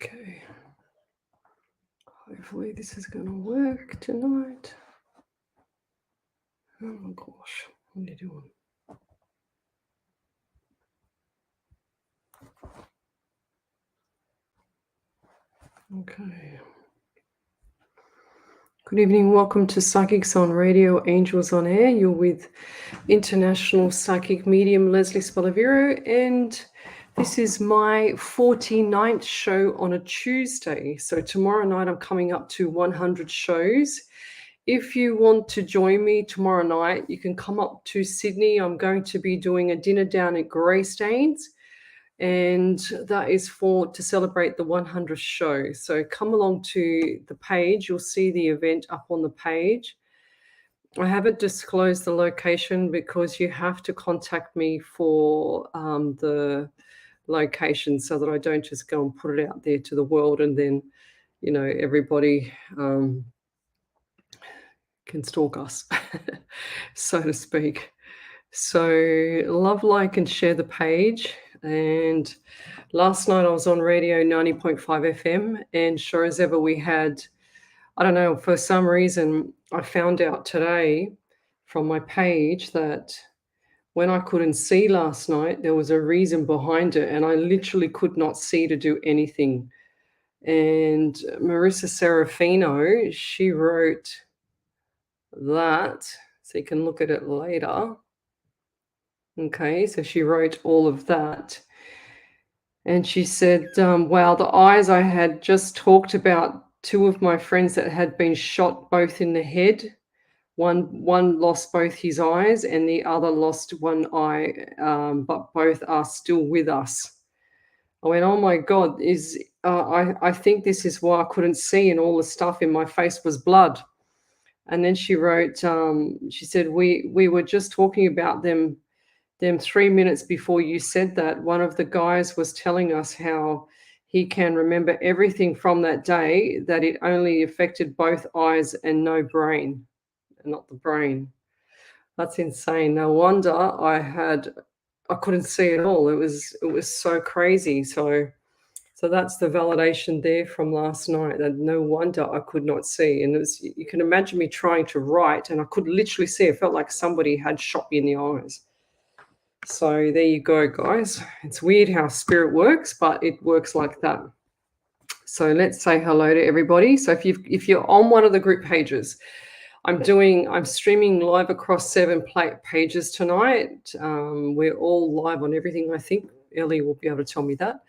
Okay. Hopefully this is going to work tonight. Oh my gosh, what are you doing? Okay. Good evening. Welcome to Psychics on Radio, Angels on Air. You're with International Psychic Medium Lesley Spaliviero, and this is my 49th show on a Tuesday. So tomorrow night I'm coming up to 100 shows. If you want to join me tomorrow night, you can come up to Sydney. I'm going to be doing a dinner down at Greystanes, and that is to celebrate the 100th show. So come along to the page. You'll see the event up on the page. I haven't disclosed the location because you have to contact me for the location so that I don't just go and put it out there to the world and then, everybody can stalk us, so to speak. So love, like, and share the page. And last night I was on radio 90.5 FM, and sure as ever we had, I don't know, for some reason I found out today from my page that when I couldn't see last night, there was a reason behind it, and I literally could not see to do anything. And Marissa Serafino, she wrote that, so you can look at it later. Okay, so she wrote all of that. And she said, wow, the eyes I had just talked about, two of my friends that had been shot both in the head. One lost both his eyes and the other lost one eye, but both are still with us. I went, oh my God, I think this is why I couldn't see, and all the stuff in my face was blood. And then she wrote, she said, we were just talking about them 3 minutes before you said that. One of the guys was telling us how he can remember everything from that day, that it only affected both eyes and no brain, not the brain. That's insane. No wonder I couldn't see at all. It was so crazy. So that's the validation there from last night, that no wonder I could not see. And you can imagine me trying to write, and I could literally see. It felt like somebody had shot me in the eyes. So there you go, guys. It's weird how spirit works, but it works like that. So let's say hello to everybody. So if you're on one of the group pages, I'm streaming live across 7 pages tonight. We're all live on everything, I think. Ellie will be able to tell me that.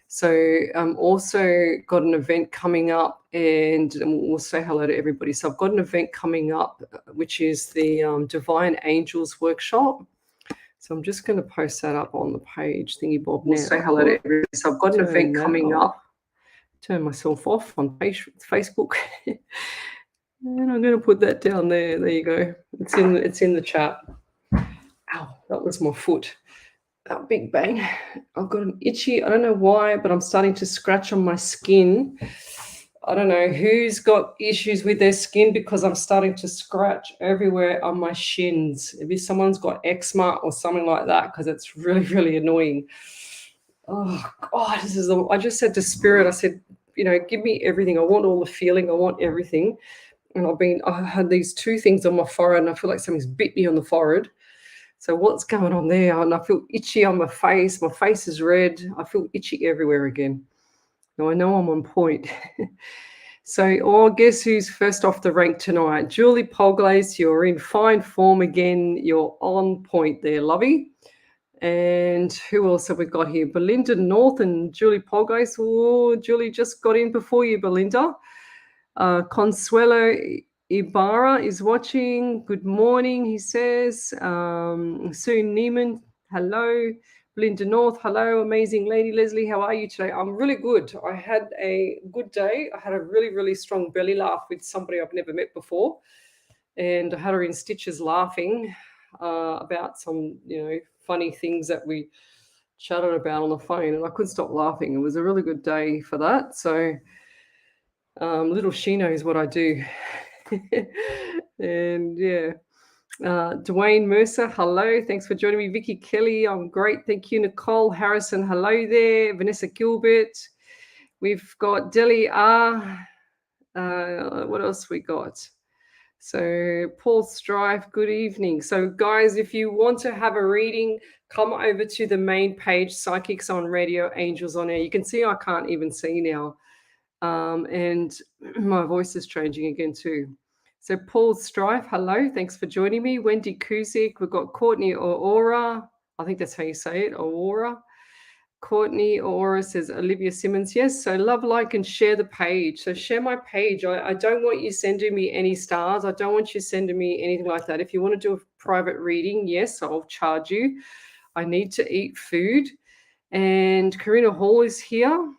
So also got an event coming up, and we'll say hello to everybody. So I've got an event coming up, which is the Divine Angels Workshop. So I'm just going to post that up on the page, thingy bob. We'll say hello to everybody. So I've got an event coming up. Turn myself off on Facebook. And I'm going to put that down there. There you go. It's in the chat. Ow, that was my foot. That big bang. I've got an itchy, I don't know why, but I'm starting to scratch on my skin. I don't know who's got issues with their skin, because I'm starting to scratch everywhere on my shins. Maybe someone's got eczema or something like that, because it's really, really annoying. Oh, God, I just said to Spirit, I said, give me everything. I want all the feeling. I want everything. And I had these 2 things on my forehead, and I feel like something's bit me on the forehead. So what's going on there? And I feel itchy on my face. My face is red. I feel itchy everywhere again. Now I know I'm on point. So, guess who's first off the rank tonight? Julie Polglaze, you're in fine form again. You're on point there, lovey. And who else have we got here? Belinda North and Julie Polglaze. Oh, Julie just got in before you, Belinda. Consuelo Ibarra is watching. Good morning, he says. Sue Neiman, hello. Belinda North, hello. Amazing lady. Lesley, how are you today? I'm really good. I had a good day. I had a really, really strong belly laugh with somebody I've never met before. And I had her in stitches laughing about some, funny things that we chatted about on the phone. And I couldn't stop laughing. It was a really good day for that. So little she knows what I do. And yeah, Dwayne Mercer, hello, thanks for joining me. Vicky Kelly, I'm great, thank you. Nicole Harrison, hello there. Vanessa Gilbert, We've got Delhi R. What else we got? So Paul Strife, good evening. So guys, if you want to have a reading, come over to the main page, Psychics on Radio, Angels on Air. You can see I can't even see now. And my voice is changing again too. So Paul Strife, hello. Thanks for joining me. Wendy Kuzik. We've got Courtney Aura. I think that's how you say it, Aura. Courtney Aura says Olivia Simmons. Yes, so love, like, and share the page. So share my page. I don't want you sending me any stars. I don't want you sending me anything like that. If you want to do a private reading, yes, I'll charge you. I need to eat food. And Karina Hall is here.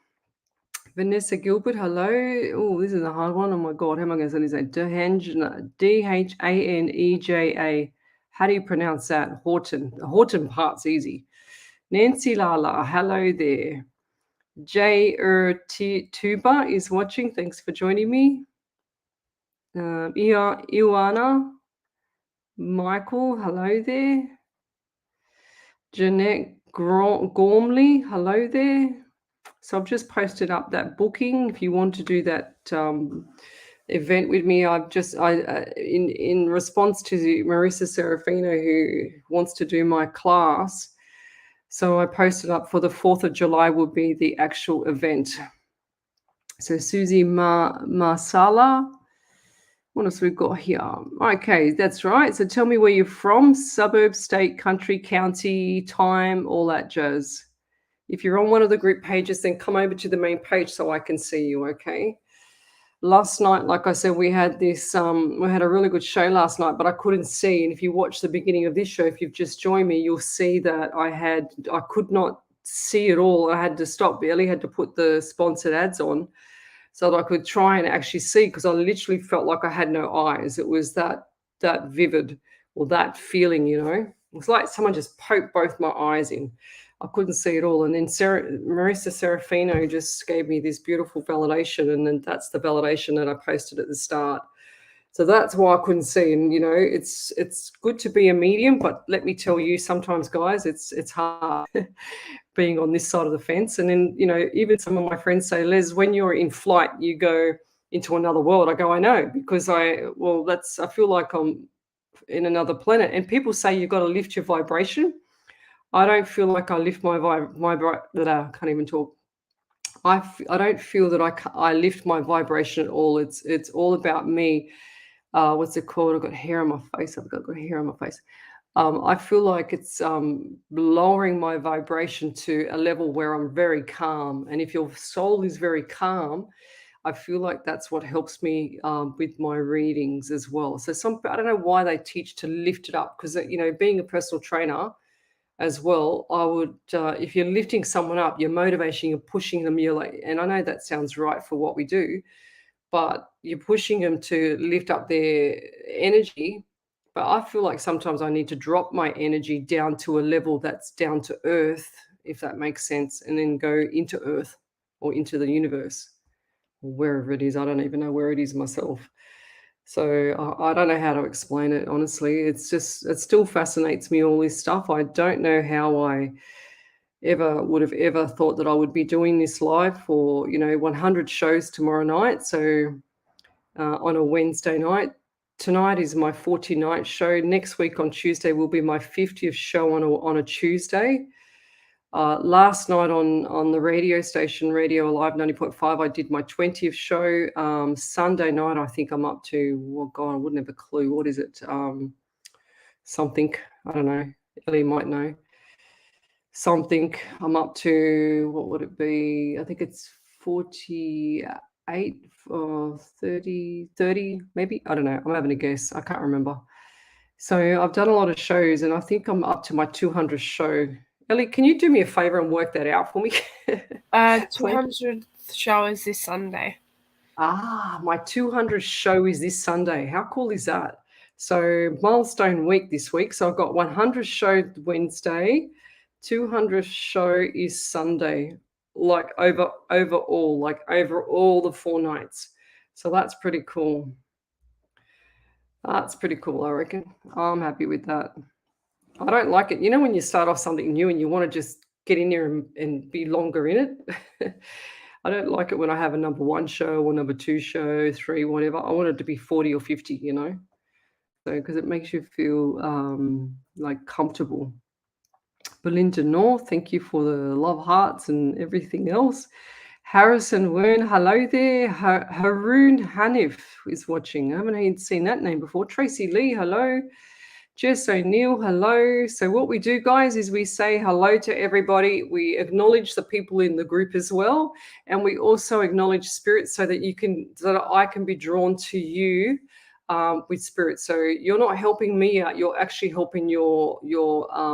Vanessa Gilbert, hello. Oh, this is a hard one. Oh my God, how am I going to say this? Dhaneja. How do you pronounce that? Horton. The Horton part's easy. Nancy Lala, hello there. J. Tuba is watching. Thanks for joining me. Iwana, Michael, hello there. Jeanette Gormley, hello there. So I've just posted up that booking. If you want to do that event with me, in response to Marissa Serafino, who wants to do my class. So I posted up for the 4th of July will be the actual event. So Susie Marsala, what else we've got here? Okay, that's right. So tell me where you're from, suburb, state, country, county, time, all that jazz. If you're on one of the group pages, then come over to the main page so I can see you, okay? Last night, like I said, we had this, we had a really good show last night, but I couldn't see. And if you watch the beginning of this show, if you've just joined me, you'll see that I could not see it all. I had to stop. Barely had to put the sponsored ads on so that I could try and actually see, because I literally felt like I had no eyes. It was that vivid, or that feeling, you know. It was like someone just poked both my eyes in. I couldn't see it all. And then Marissa Serafino just gave me this beautiful validation. And then that's the validation that I posted at the start. So that's why I couldn't see. And, you know, it's good to be a medium, but let me tell you, sometimes, guys, it's hard being on this side of the fence. And then, you know, even some of my friends say, Les, when you're in flight, you go into another world. I go, I know, because I feel like I'm in another planet. And people say you've got to lift your vibration. I don't feel like I lift I can't even talk. I don't feel that I lift my vibration at all. It's all about me. What's it called? I've got hair on my face. I've got hair on my face. I feel like it's lowering my vibration to a level where I'm very calm. And if your soul is very calm, I feel like that's what helps me with my readings as well. So I don't know why they teach to lift it up, because, you know, being a personal trainer as well, I would, if you're lifting someone up, you're motivating, you're pushing them, you're like, and I know that sounds right for what we do, but you're pushing them to lift up their energy. But I feel like sometimes I need to drop my energy down to a level that's down to earth, if that makes sense, and then go into earth or into the universe, or wherever it is. I don't even know where it is myself. So I don't know how to explain it, honestly. It still fascinates me, all this stuff. I don't know how I would have ever thought that I would be doing this live for, you know, 100 shows tomorrow night. So on a Wednesday night. Tonight is my 49th show. Next week on Tuesday will be my 50th show on a Tuesday. Last night on the radio station, Radio Alive 90.5, I did my 20th show. Sunday night, I think I'm up to, oh God, I wouldn't have a clue. What is it? Something, I don't know. Ellie might know. Something, I'm up to, what would it be? I think it's 48 or 30 maybe. I don't know. I'm having a guess. I can't remember. So I've done a lot of shows, and I think I'm up to my 200th show. Ellie, can you do me a favor and work that out for me? 200th show is this Sunday. My 200th show is this Sunday. How cool is that? So milestone week this week. So I've got 100th show Wednesday, 200th show is Sunday, like over all the 4 nights. So that's pretty cool. That's pretty cool, I reckon. I'm happy with that. I don't like it. You know, when you start off something new and you want to just get in there and be longer in it. I don't like it when I have a number 1 show or number 2 show, 3, whatever. I want it to be 40 or 50, you know? So, because it makes you feel, like, comfortable. Belinda North, thank you for the love hearts and everything else. Harrison Wern, hello there. Haroon Hanif is watching. I haven't seen that name before. Tracy Lee, hello. Jess O'Neill, hello. So what we do, guys, is we say hello to everybody. We acknowledge the people in the group as well, and we also acknowledge spirit so that I can be drawn to you with spirit. So you're not helping me out; you're actually helping your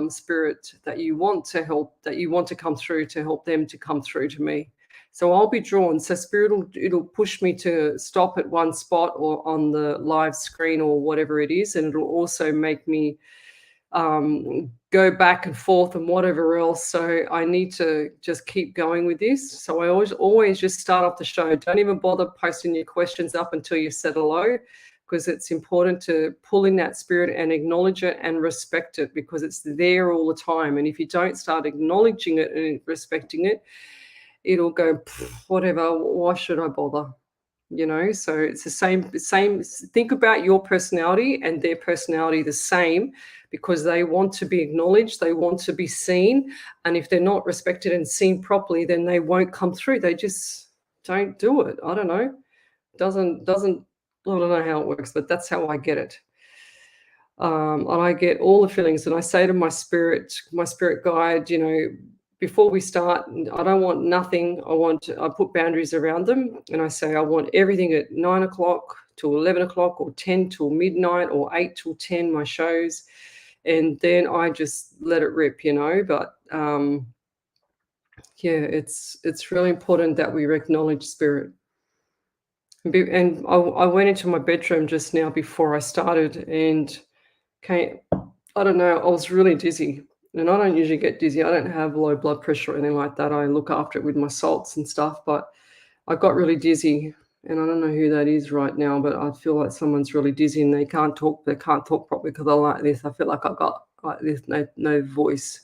spirit that you want to help, that you want to come through, to help them to come through to me. So I'll be drawn. So spirit it'll push me to stop at one spot or on the live screen or whatever it is, and it'll also make me go back and forth and whatever else. So I need to just keep going with this. So I always just start off the show. Don't even bother posting your questions up until you said hello, because it's important to pull in that spirit and acknowledge it and respect it, because it's there all the time. And if you don't start acknowledging it and respecting it, it'll go, whatever, why should I bother? You know, so it's the same. Think about your personality and their personality the same, because they want to be acknowledged, they want to be seen. And if they're not respected and seen properly, then they won't come through. They just don't do it. I don't know. Doesn't, I don't know how it works, but that's how I get it. And I get all the feelings, and I say to my spirit guide, you know, before we start, I don't want nothing. I put boundaries around them, and I say I want everything at 9 o'clock till 11 o'clock or 10 till midnight or 8 till 10, my shows. And then I just let it rip, you know. But yeah, it's really important that we acknowledge spirit. And I went into my bedroom just now before I started, and I don't know, I was really dizzy. And I don't usually get dizzy. I don't have low blood pressure or anything like that. I look after it with my salts and stuff. But I got really dizzy, and I don't know who that is right now, but I feel like someone's really dizzy and they can't talk. They can't talk properly because I'm like this. I feel like I've got like this, no voice.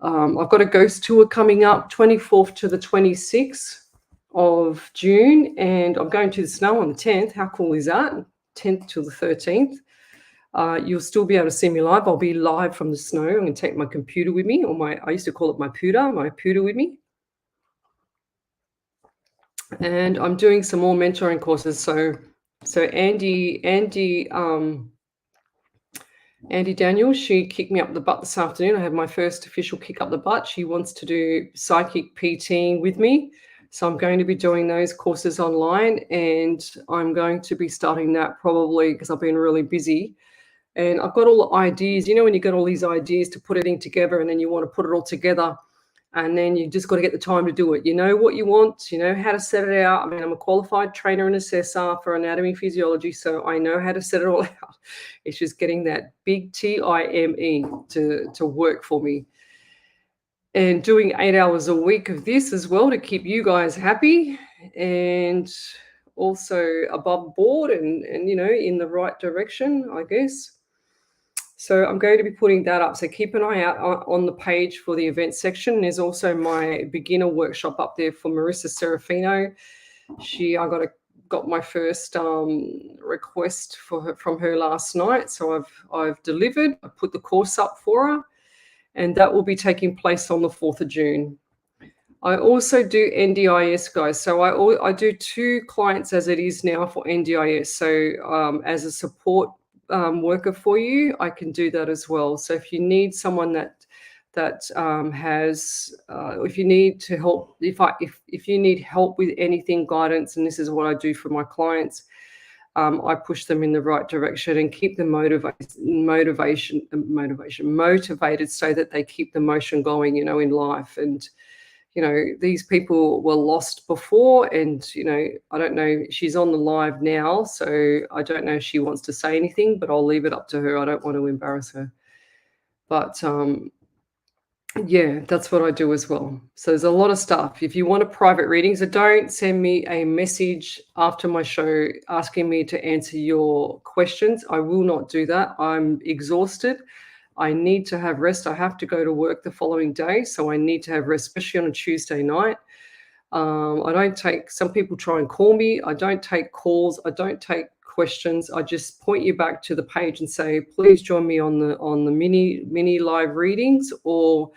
I've got a ghost tour coming up 24th to the 26th of June, and I'm going to the snow on the 10th. How cool is that? 10th to the 13th. You'll still be able to see me live. I'll be live from the snow. I'm going to take my computer with me, or I used to call it my pooter with me. And I'm doing some more mentoring courses. So Andy Daniels, she kicked me up the butt this afternoon. I had my first official kick up the butt. She wants to do psychic PTing with me. So I'm going to be doing those courses online, and I'm going to be starting that probably because I've been really busy. And I've got all the ideas, you know, when you get all these ideas to put everything together, and then you want to put it all together, and then you just got to get the time to do it. You know what you want, you know how to set it out. I mean, I'm a qualified trainer and assessor for anatomy physiology, so I know how to set it all out. It's just getting that big TIME to work for me. And doing 8 hours a week of this as well to keep you guys happy and also above board and you know, in the right direction, I guess. So I'm going to be putting that up. So keep an eye out on the page for the event section. There's also my beginner workshop up there for Marissa Serafino. I got my first request from her last night. So I've delivered. I put the course up for her, and that will be taking place on the 4th of June. I also do NDIS, guys. So I do 2 clients as it is now for NDIS. So as a support worker for you, I can do that as well. So if you need someone that has, if you need to help, if you need help with anything, guidance, and this is what I do for my clients, I push them in the right direction and keep them motivated so that they keep the motion going, you know, in life. And you know, these people were lost before, and, you know, I don't know, she's on the live now, so I don't know if she wants to say anything, but I'll leave it up to her. I don't want to embarrass her. But yeah, that's what I do as well. So there's a lot of stuff. If you want a private reading, so don't send me a message after my show asking me to answer your questions. I will not do that. I'm exhausted. I need to have rest. I have to go to work the following day, so I need to have rest, especially on a Tuesday night. I don't take, some people try and call me. I don't take calls. I don't take questions. I just point you back to the page and say, please join me on the mini live readings, or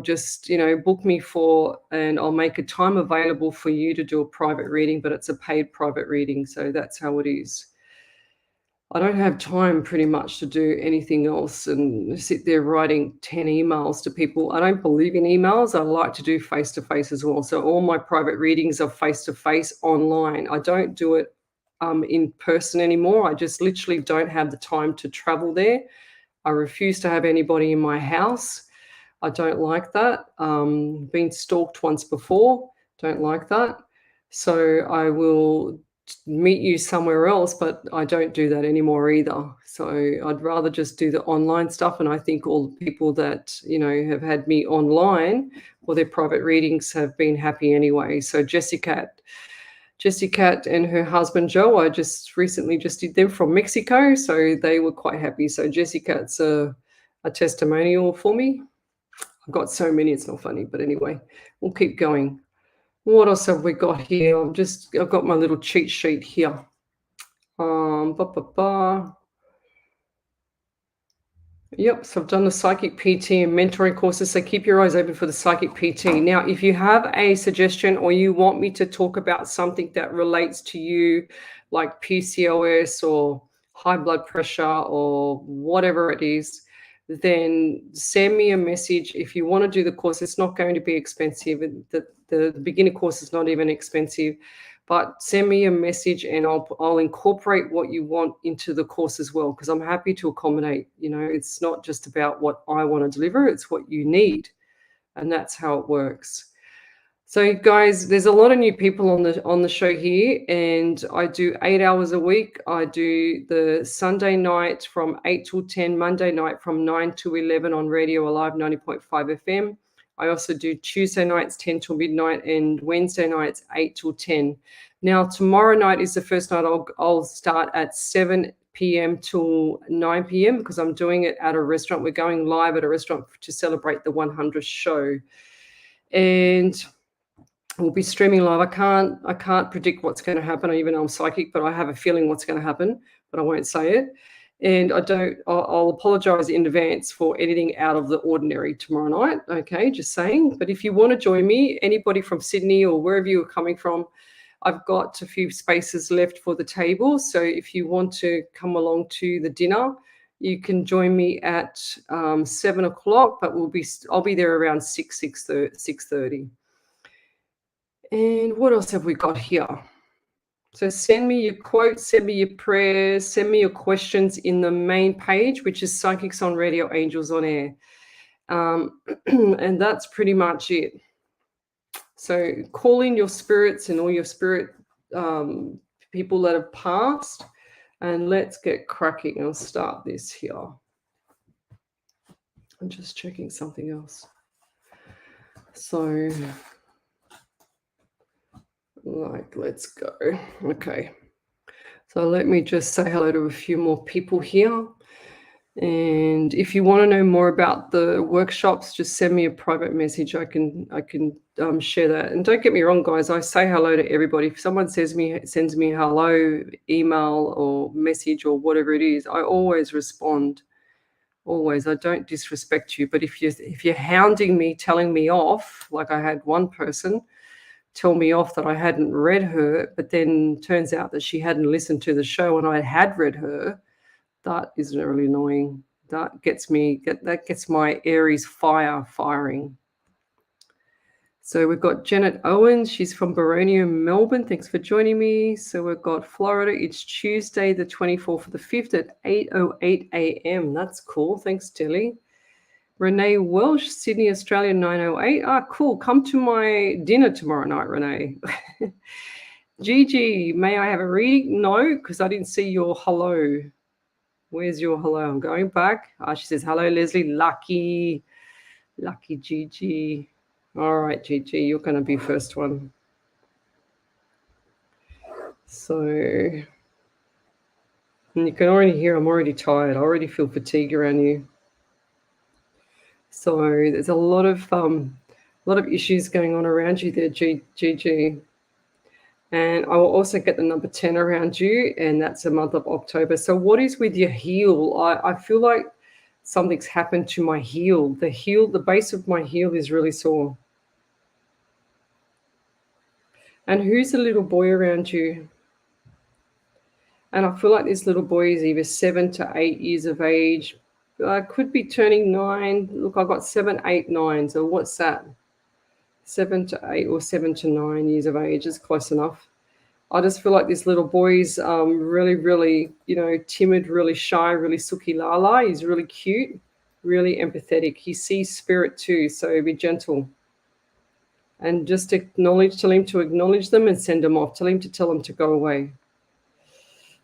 just, book me for, and I'll make a time available for you to do a private reading, but it's a paid private reading. So that's how it is. I don't have time pretty much to do anything else and sit there writing 10 emails to people. I don't believe in emails. I like to do face-to-face as well. So all my private readings are face-to-face online. I don't do it in person anymore. I just literally don't have the time to travel there. I refuse to have anybody in my house. I don't like that. Been stalked once before. Don't like that. So I will meet you somewhere else, but I don't do that anymore either. So I'd rather just do the online stuff. And I think all the people that, have had me online or their private readings have been happy anyway. So Jessie Cat and her husband Joe, I just recently did them from Mexico. So they were quite happy. So Jessie Cat's a testimonial for me. I've got so many, it's not funny, but anyway, we'll keep going. What else have we got here? I've got my little cheat sheet here. Yep, so I've done the Psychic PT and mentoring courses, so keep your eyes open for the Psychic PT. Now, if you have a suggestion or you want me to talk about something that relates to you, like PCOS or high blood pressure or whatever it is, then send me a message. If you want to do the course, it's not going to be expensive. The beginner course is not even expensive. But send me a message and I'll incorporate what you want into the course as well, because I'm happy to accommodate. It's not just about what I want to deliver, it's what you need. And that's how it works. So guys, there's a lot of new people on the show here, and I do 8 hours a week. I do the Sunday night from 8 till 10, Monday night from 9 to 11 on Radio Alive 90.5 FM. I also do Tuesday nights 10 till midnight and Wednesday nights 8 till 10. Now, tomorrow night is the first night I'll start at 7 p.m. till 9 p.m. because I'm doing it at a restaurant. We're going live at a restaurant to celebrate the 100th show. And we'll be streaming live. I can't predict what's going to happen, even though I'm psychic, but I have a feeling what's going to happen, but I won't say it. And I'll apologize in advance for anything out of the ordinary tomorrow night. Okay, just saying. But if you want to join me, anybody from Sydney or wherever you are coming from, I've got a few spaces left for the table. So if you want to come along to the dinner, you can join me at 7 o'clock, but I'll be there around 6:30. And what else have we got here? So send me your quotes, send me your prayers, send me your questions in the main page, which is Psychics on Radio, Angels on Air. And that's pretty much it. So call in your spirits and all your spirit people that have passed, and let's get cracking. I'll start this here. I'm just checking something else. So, let's go. Okay. So let me just say hello to a few more people here. And if you want to know more about the workshops, just send me a private message. I can share that. And don't get me wrong, guys, I say hello to everybody. If someone sends me hello, email or message or whatever it is, I always respond. Always. I don't disrespect you. But if you're hounding me, telling me off, like I had one person tell me off that I hadn't read her, but then turns out that she hadn't listened to the show and I had read her, that is really annoying. That gets my Aries firing. So we've got Janet Owens. She's from Baronia, Melbourne. Thanks for joining me. So we've got Florida. It's Tuesday, the 24th of the 5th at 8:08 a.m. That's cool. Thanks, Tilly. Renee Welsh, Sydney, Australia, 9:08. Ah, cool. Come to my dinner tomorrow night, Renee. Gigi, may I have a reading? No, because I didn't see your hello. Where's your hello? I'm going back. She says, hello, Lesley. Lucky Gigi. All right, Gigi, you're going to be first one. So, and you can already hear I'm already tired. I already feel fatigue around you. So there's a lot of A lot of issues going on around you there, GG. And I will also get the number 10 around you, and that's the month of October. So what is with your heel? I feel like something's happened to my heel. The base of my heel is really sore. And who's the little boy around you? And I feel like this little boy is either 7 to 8 years of age. Could be turning 9. Look, I've got 7, 8, 9. So what's that? 7 to 8 or 7 to 9 years of age is close enough. I just feel like this little boy's really, really, timid, really shy, really sooky lala. He's really cute, really empathetic. He sees spirit too, so be gentle. And just tell him to acknowledge them and send them off. Tell him to go away.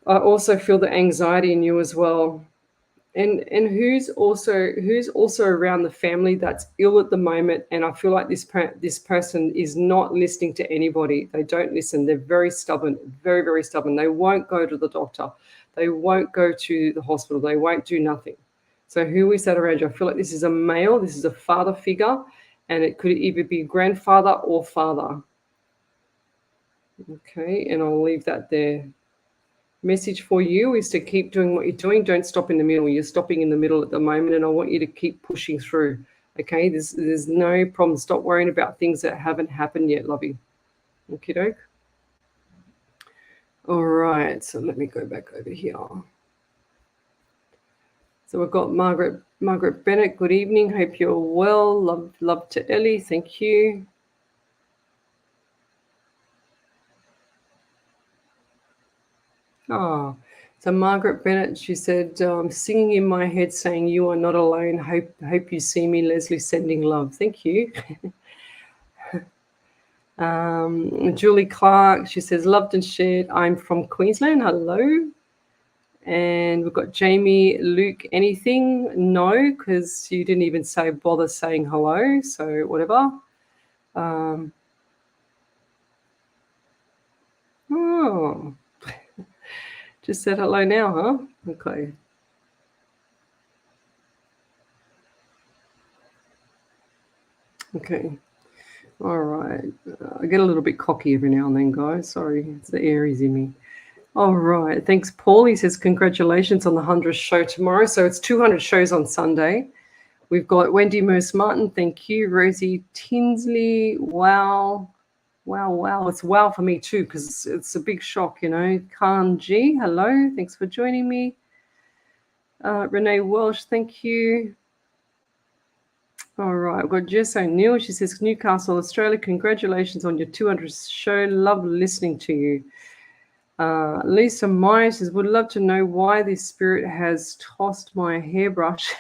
I also feel the anxiety in you as well. And who's also around the family that's ill at the moment, and I feel like this person is not listening to anybody. They don't listen. They're very stubborn, very, very stubborn. They won't go to the doctor. They won't go to the hospital. They won't do nothing. So who is that around you? I feel like this is a male. This is a father figure, and it could either be grandfather or father. Okay, and I'll leave that there. Message for you is to keep doing what you're doing. Don't stop in the middle. You're stopping in the middle at the moment, and I want you to keep pushing through. Okay, there's no problem. Stop worrying about things that haven't happened yet, lovey. Okie doke. All right, so let me go back over here. So we've got Margaret Bennett. Good evening. Hope you're well. Love to Ellie. Thank you. Oh, so Margaret Bennett, she said, singing in my head saying, you are not alone. Hope you see me, Lesley, sending love. Thank you. Julie Clark, she says, loved and shared. I'm from Queensland. Hello. And we've got Jamie Luke. Anything? No, because you didn't even bother saying hello. So whatever. Oh. Just said hello now, huh? Okay. Okay. All right. I get a little bit cocky every now and then, guys. Sorry. It's the Aries in me. All right. Thanks, Paul. He says, congratulations on the 100th show tomorrow. So it's 200 shows on Sunday. We've got Wendy Moose-Martin. Thank you. Rosie Tinsley. Wow. Wow. It's wow for me too, because it's a big shock, Khan G, hello. Thanks for joining me. Renee Welsh, thank you. All right, we've got Jess O'Neill. She says, Newcastle, Australia, congratulations on your 200th show. Love listening to you. Lisa Meyer says, would love to know why this spirit has tossed my hairbrush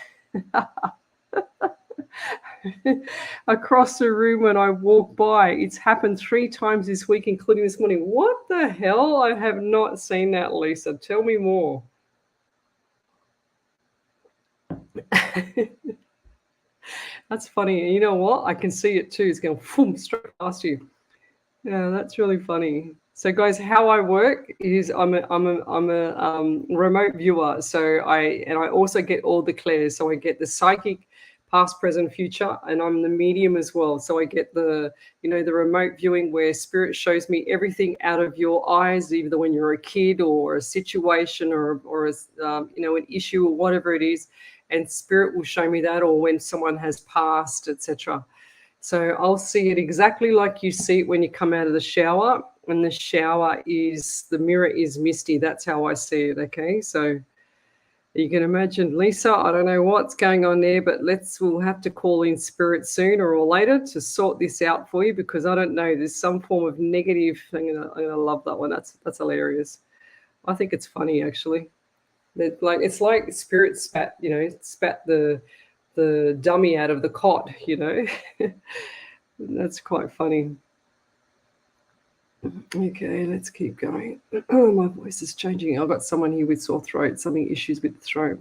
across the room when I walk by. It's happened 3 times this week, including this morning. What the hell? I have not seen that, Lisa. Tell me more. That's funny. You know what? I can see it too. It's going boom, straight past you. Yeah, that's really funny. So, guys, how I work is I'm a remote viewer. So I also get all the clairs. So I get the psychic, past, present, future, and I'm the medium as well. So I get the remote viewing where spirit shows me everything out of your eyes, either when you're a kid or a situation or an issue or whatever it is, and spirit will show me that, or when someone has passed, etc. So I'll see it exactly like you see it when you come out of the shower, and the mirror is misty. That's how I see it. Okay, so you can imagine, Lisa, I don't know what's going on there, but we'll have to call in spirit sooner or later to sort this out for you, because I don't know, there's some form of negative thing, and I love that one. That's hilarious. I think it's funny, actually. It's like spirit spat the dummy out of the cot, That's quite funny. Okay, let's keep going. Oh, my voice is changing. I've got someone here with sore throat, issues with the throat.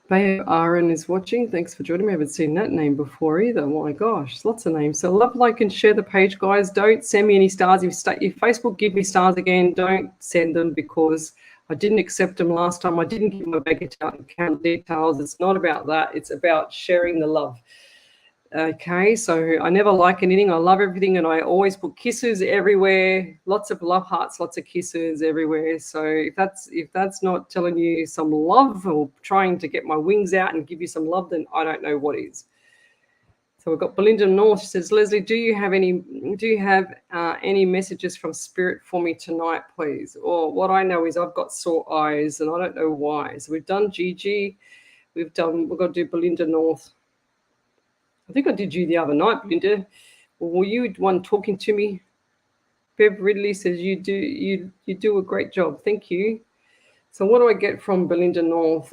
Bayo Aaron is watching. Thanks for joining me. I haven't seen that name before either. Oh my gosh, lots of names. So love, like, and share the page, guys. Don't send me any stars. If Facebook give me stars again, don't send them, because I didn't accept them last time. I didn't give my bank account details. It's not about that. It's about sharing the love. Okay, so I never like anything. I love everything, and I always put kisses everywhere. Lots of love hearts, lots of kisses everywhere. So if that's not telling you some love or trying to get my wings out and give you some love, then I don't know what is. So we've got Belinda North. She says, Lesley, do you have any messages from Spirit for me tonight, please? Or what I know is I've got sore eyes, and I don't know why. So we've done Gigi, we've got to do Belinda North. I think I did you the other night, Belinda. Or were you the one talking to me? Bev Ridley says you do a great job. Thank you. So what do I get from Belinda North?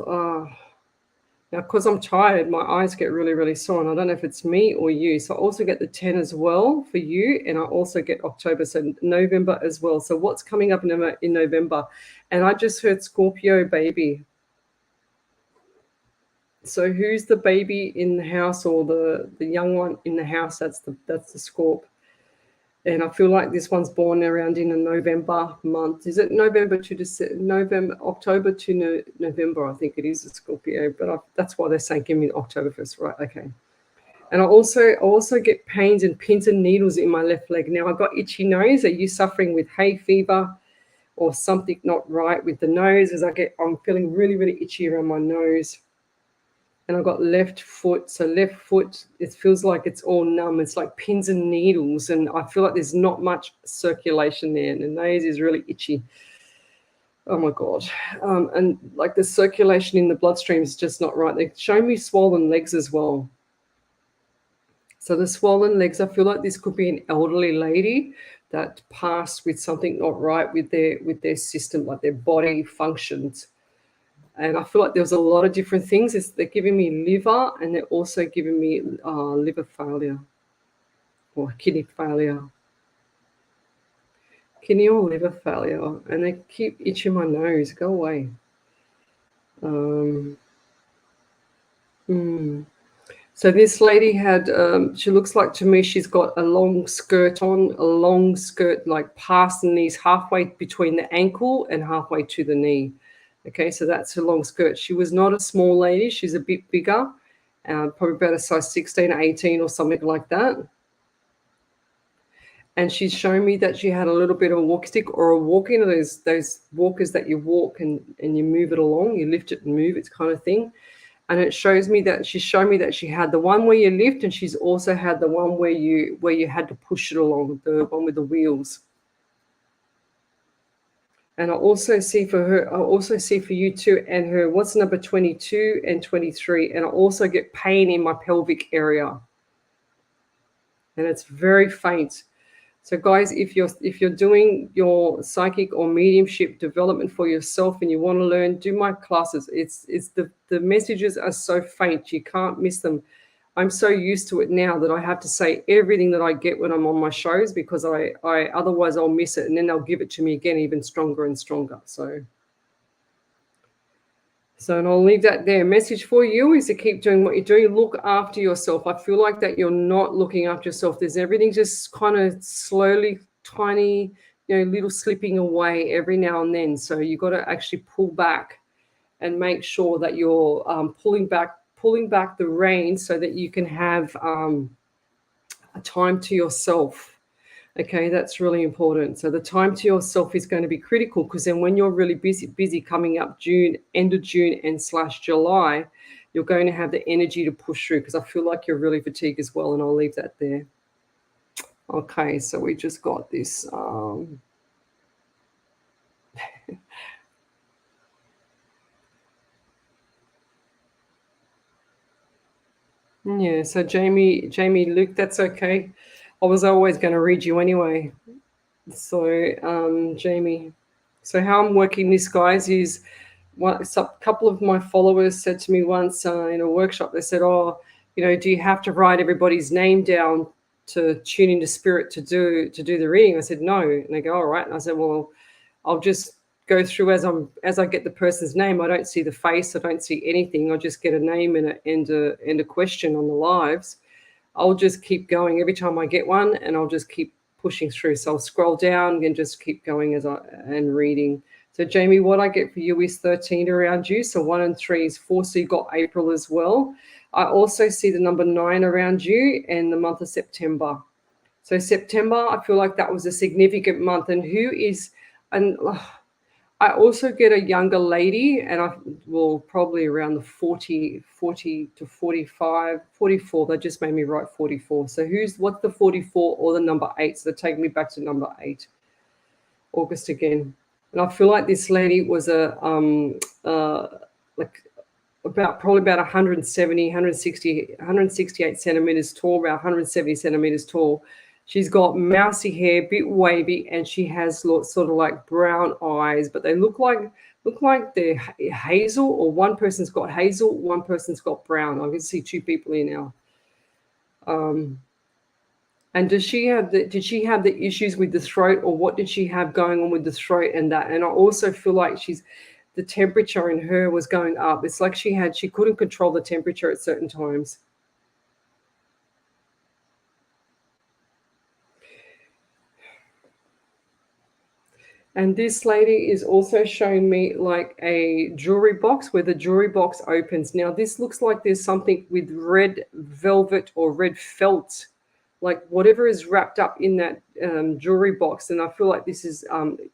Now, because I'm tired, my eyes get really, really sore, and I don't know if it's me or you. So I also get the 10 as well for you, and I also get October, so November as well. So what's coming up in November? And I just heard Scorpio baby. So who's the baby in the house, or the young one in the house? That's the Scorp. And I feel like this one's born around in a November month. Is it November to October to November? I think it is a Scorpio, but that's why they're saying give me October 1st, right? Okay. And I also get pains and pins and needles in my left leg. Now I've got itchy nose. Are you suffering with hay fever or something not right with the nose? I'm feeling really, really itchy around my nose. And I've got left foot. So left foot, it feels like it's all numb. It's like pins and needles. And I feel like there's not much circulation there. And the nose is really itchy. Oh, my God. And like the circulation in the bloodstream is just not right. They show me swollen legs as well. So the swollen legs, I feel like this could be an elderly lady that passed with something not right with their system, like their body functions. And I feel like there's a lot of different things. They're giving me liver, and they're also giving me liver failure or kidney failure. Kidney or liver failure. And they keep itching my nose. Go away. So this lady had, she looks like to me she's got a long skirt like past the knees, halfway between the ankle and halfway to the knee. Okay, so that's her long skirt. She was not a small lady. She's a bit bigger, probably about a size 16, 18 or something like that. And she's showing me that she had a little bit of a walk stick or a walk-in, those walkers that you walk and you move it along, you lift it and move it kind of thing. And it shows me that she's showing me that she had the one where you lift, and she's also had the one where you had to push it along, the one with the wheels. And I also see for you too, and her, what's number 22 and 23. And I also get pain in my pelvic area. And it's very faint. So guys, if you're doing your psychic or mediumship development for yourself and you want to learn, do my classes. It's the messages are so faint, you can't miss them. I'm so used to it now that I have to say everything that I get when I'm on my shows, because I otherwise I'll miss it, and then they'll give it to me again even stronger and stronger. So and I'll leave that there. Message for you is to keep doing what you're doing. Look after yourself. I feel like that you're not looking after yourself. There's everything just kind of slowly, tiny, little slipping away every now and then. So you've got to actually pull back and make sure that you're pulling back the reins so that you can have a time to yourself. Okay, that's really important. So the time to yourself is going to be critical, because then when you're really busy coming up end of June and / July, you're going to have the energy to push through, because I feel like you're really fatigued as well, and I'll leave that there. Okay, so we just got this. Yeah, so Jamie, Luke, that's okay. I was always going to read you anyway. So, Jamie, so how I'm working this, guys, is a couple of my followers said to me once in a workshop, they said, do you have to write everybody's name down to tune into spirit to do the reading? I said, no. And they go, all right. And I said, well, I'll just go through as I get the person's name. I don't see the face. I don't see anything. I just get a name and a question on the lives. I'll just keep going every time I get one, and I'll just keep pushing through. So I'll scroll down and just keep going and reading. So Jamie, what I get for you is 13 around you. So 1 and 3 is 4. So you got April as well. I also see the number 9 around you and the month of September. So September, I feel like that was a significant month. And I also get a younger lady, and probably around the 40 to 45, 44. That just made me write 44. So what's the 44 or the number 8? So take me back to number 8, August again. And I feel like this lady was probably about 170, 160, 168 centimeters tall, about 170 centimeters tall. She's got mousy hair, bit wavy, and she has sort of like brown eyes, but they look like they're hazel, or one person's got hazel, one person's got brown. I can see two people here now. And did she have the issues with the throat, or what did she have going on with the throat and that? And I also feel like the temperature in her was going up. It's like she couldn't control the temperature at certain times. And this lady is also showing me like a jewelry box where the jewelry box opens. Now this looks like there's something with red velvet or red felt, like whatever is wrapped up in that jewelry box. And I feel like this is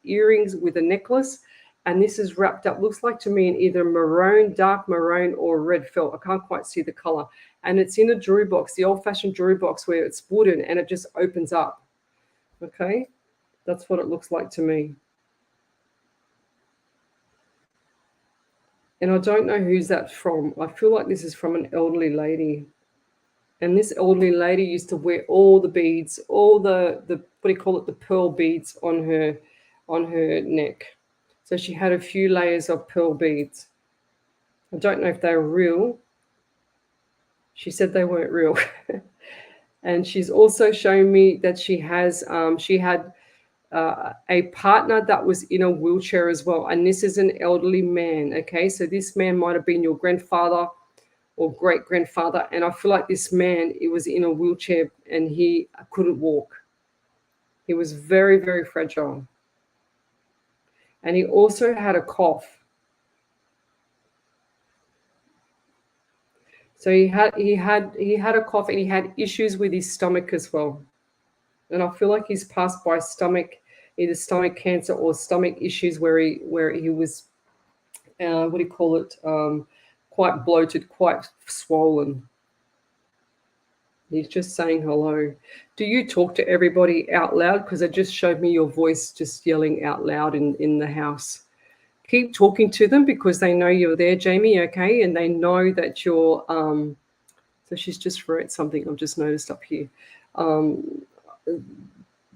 earrings with a necklace. And this is wrapped up, looks like to me, in either maroon, dark maroon, or red felt. I can't quite see the color. And it's in a jewelry box, the old-fashioned jewelry box where it's wooden and it just opens up. Okay? That's what it looks like to me. And I don't know who's that from. I feel like this is from an elderly lady. And this elderly lady used to wear all the beads, all the what do you call it, the pearl beads on her neck. So she had a few layers of pearl beads. I don't know if they're real. She said they weren't real. And she's also showing me that she had a partner that was in a wheelchair as well. And this is an elderly man, okay? So this man might have been your grandfather or great-grandfather. And I feel like this man, he was in a wheelchair and he couldn't walk. He was very, very fragile. And he also had a cough. So he had a cough, and he had issues with his stomach as well. And I feel like he's passed by either stomach cancer or stomach issues where he was what do you call it? Quite bloated, quite swollen. He's just saying hello. Do you talk to everybody out loud? Because it just showed me your voice just yelling out loud in the house. Keep talking to them because they know you're there, Jamie, okay? And they know that you're so she's just wrote something I've just noticed up here.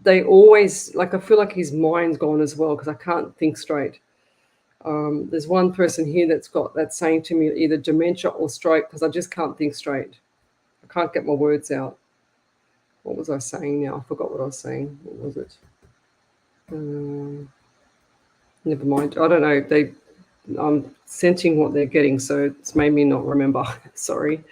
They always, like, I feel like his mind's gone as well because I can't think straight. There's one person here that's saying to me either dementia or stroke because I just can't think straight. I can't get my words out. What was I saying now? I forgot what I was saying. What was it? Never mind. I don't know. I'm sensing what they're getting, so it's made me not remember. Sorry.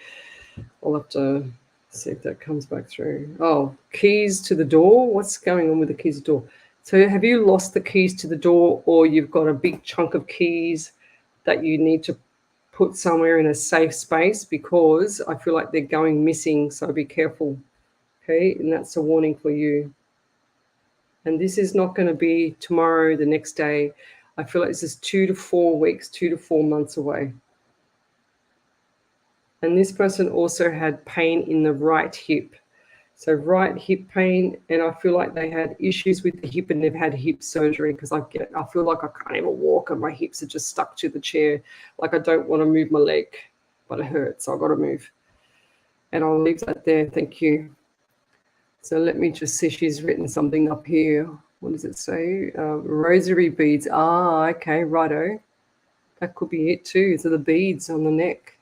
I'll have to see if that comes back through. Oh, keys to the door. What's going on with the keys to the door? So have you lost the keys to the door, or you've got a big chunk of keys that you need to put somewhere in a safe space? Because I feel like they're going missing, so be careful. Okay, and that's a warning for you. And this is not going to be tomorrow, the next day. I feel like this is 2 to 4 weeks, 2 to 4 months away. And this person also had pain in the right hip. So right hip pain, and I feel like they had issues with the hip and they've had hip surgery because I feel like I can't even walk and my hips are just stuck to the chair. Like I don't want to move my leg, but it hurts, so I've got to move. And I'll leave that there, thank you. So let me just see, she's written something up here. What does it say? Rosary beads. Ah, okay, righto. That could be it too. So the beads on the neck.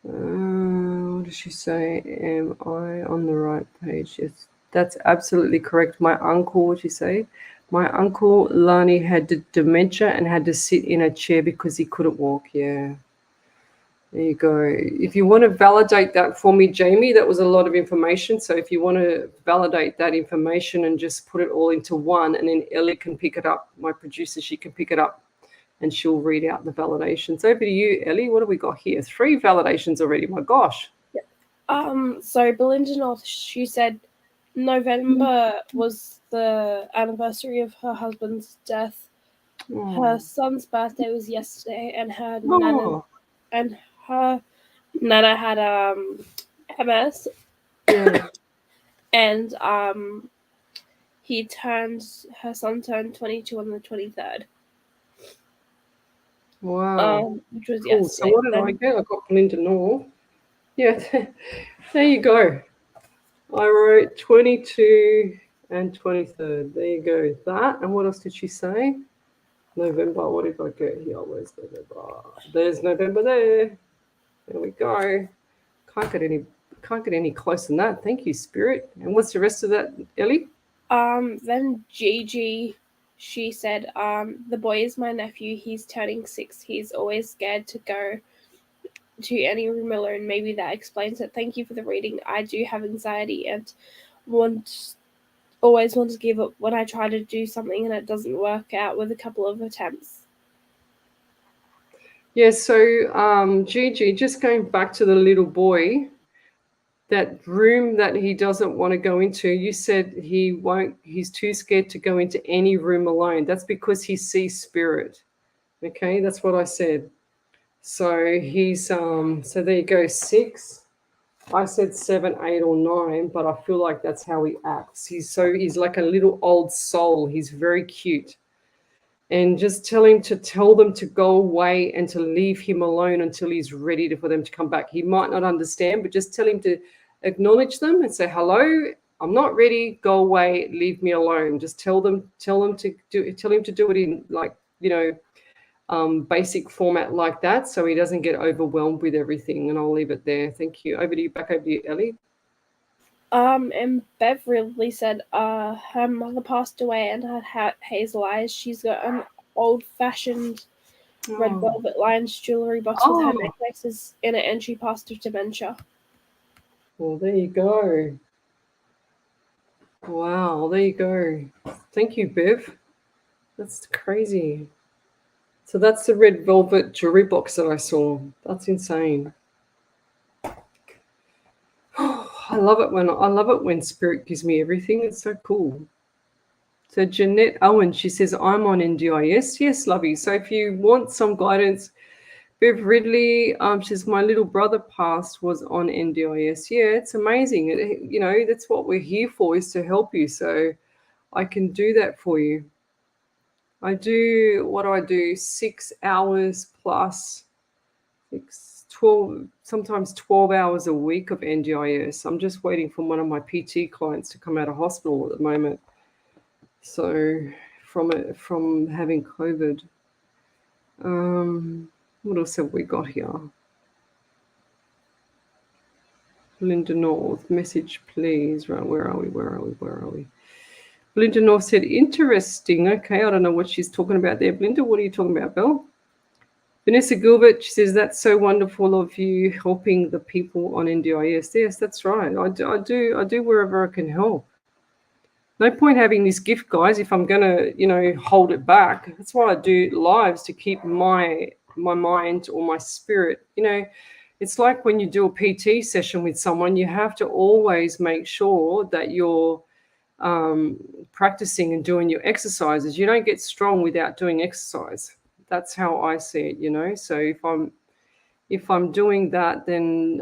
What does she say? Am I on the right page? Yes, that's absolutely correct. My uncle, what did she say? My uncle Lani had dementia and had to sit in a chair because he couldn't walk. Yeah. There you go. If you want to validate that for me, Jamie, that was a lot of information. So if you want to validate that information and just put it all into one, and then Ellie can pick it up, my producer, she can pick it up and she'll read out the validations. Over to you, Ellie. What have we got here? 3 validations already. My gosh. So Belinda North, she said November was the anniversary of her husband's death. Her son's birthday was yesterday, and her nana had MS. Yeah. And her son turned 22 on the 23rd. Wow. Which was Cool. yesterday. So what did I get? I got Belinda North. Yeah, there you go. I wrote 22 and 23rd. There you go. That. And what else did she say? November. What did I get here? Where's November? There's November there. There we go. Can't get any closer than that. Thank you, Spirit. And what's the rest of that, Ellie? Then Gigi, she said, the boy is my nephew. He's turning 6. He's always scared to go to any room alone. Maybe that explains it. Thank you for the reading. I do have anxiety and always want to give up when I try to do something and it doesn't work out with a couple of attempts. Yeah, so Gigi, just going back to the little boy, that room that he doesn't want to go into, you said he's too scared to go into any room alone. That's because he sees spirit. Okay, that's what I said. So he's so there you go, 6. I said 7, 8, or 9, but I feel like that's how he acts. He's like a little old soul. He's very cute. And just tell them to go away and to leave him alone until he's ready for them to come back. He might not understand, but just tell him to acknowledge them and say, hello, I'm not ready, go away, leave me alone. Just tell him to do it in, like, basic format like that, so he doesn't get overwhelmed with everything. And I'll leave it there. Thank you. Back over to you, Ellie. And Bev really said her mother passed away and had hazel eyes. She's got an old-fashioned red velvet lion's jewelry box with her necklaces in it, and she passed of dementia. Well, there you go. Wow, there you go. Thank you, Bev. That's crazy. So that's the red velvet jewelry box that I saw. That's insane. I love it when Spirit gives me everything. It's so cool. So Jeanette Owen, she says, I'm on NDIS. Yes, lovey. So if you want some guidance, Bev Ridley, she says, my little brother passed, was on NDIS. Yeah, it's amazing. That's what we're here for, is to help you. So I can do that for you. What do I do? 6 hours plus 12, sometimes 12 hours a week of NDIS. I'm just waiting for one of my PT clients to come out of hospital at the moment. So from having COVID. What else have we got here? Linda North, message please. Right, where are we? Belinda North said, interesting. Okay, I don't know what she's talking about there. Belinda, what are you talking about, Belle? Vanessa Gilbert, she says, that's so wonderful of you helping the people on NDIS. Yes, that's right. I do wherever I can help. No point having this gift, guys, if I'm going to, hold it back. That's why I do lives, to keep my mind or my spirit. It's like when you do a PT session with someone, you have to always make sure that you're practicing and doing your exercises. You don't get strong without doing exercise. That's how I see it, So if I'm doing that, then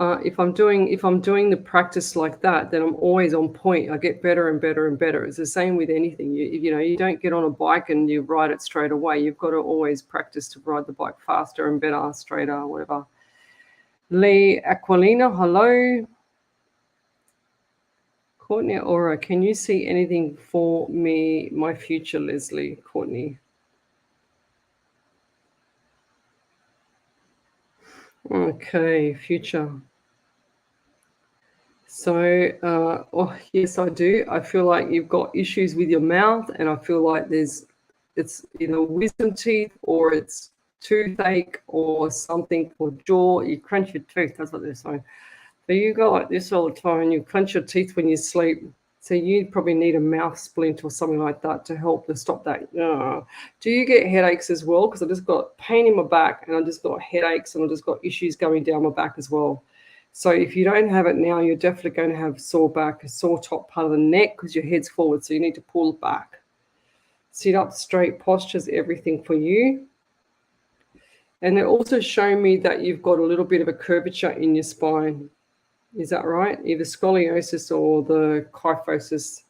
if I'm doing the practice like that, then I'm always on point. I get better and better and better. It's the same with anything. You don't get on a bike and you ride it straight away. You've got to always practice to ride the bike faster and better, straighter, whatever. Lee Aquilina, hello. Courtney Aura, can you see anything for me, my future, Leslie? Courtney. Okay, future. So, yes, I do. I feel like you've got issues with your mouth, and I feel like it's either wisdom teeth or it's toothache or something for jaw. You crunch your teeth. That's what they're saying. So you go like this all the time, and you clench your teeth when you sleep. So you probably need a mouth splint or something like that to help to stop that. Do you get headaches as well? Because I just got pain in my back and I just got headaches and I just got issues going down my back as well. So if you don't have it now, you're definitely going to have sore back, a sore top part of the neck because your head's forward. So you need to pull back. Sit up straight, posture's everything for you. And they're also showing me that you've got a little bit of a curvature in your spine. Is that right? Either scoliosis or the kyphosis.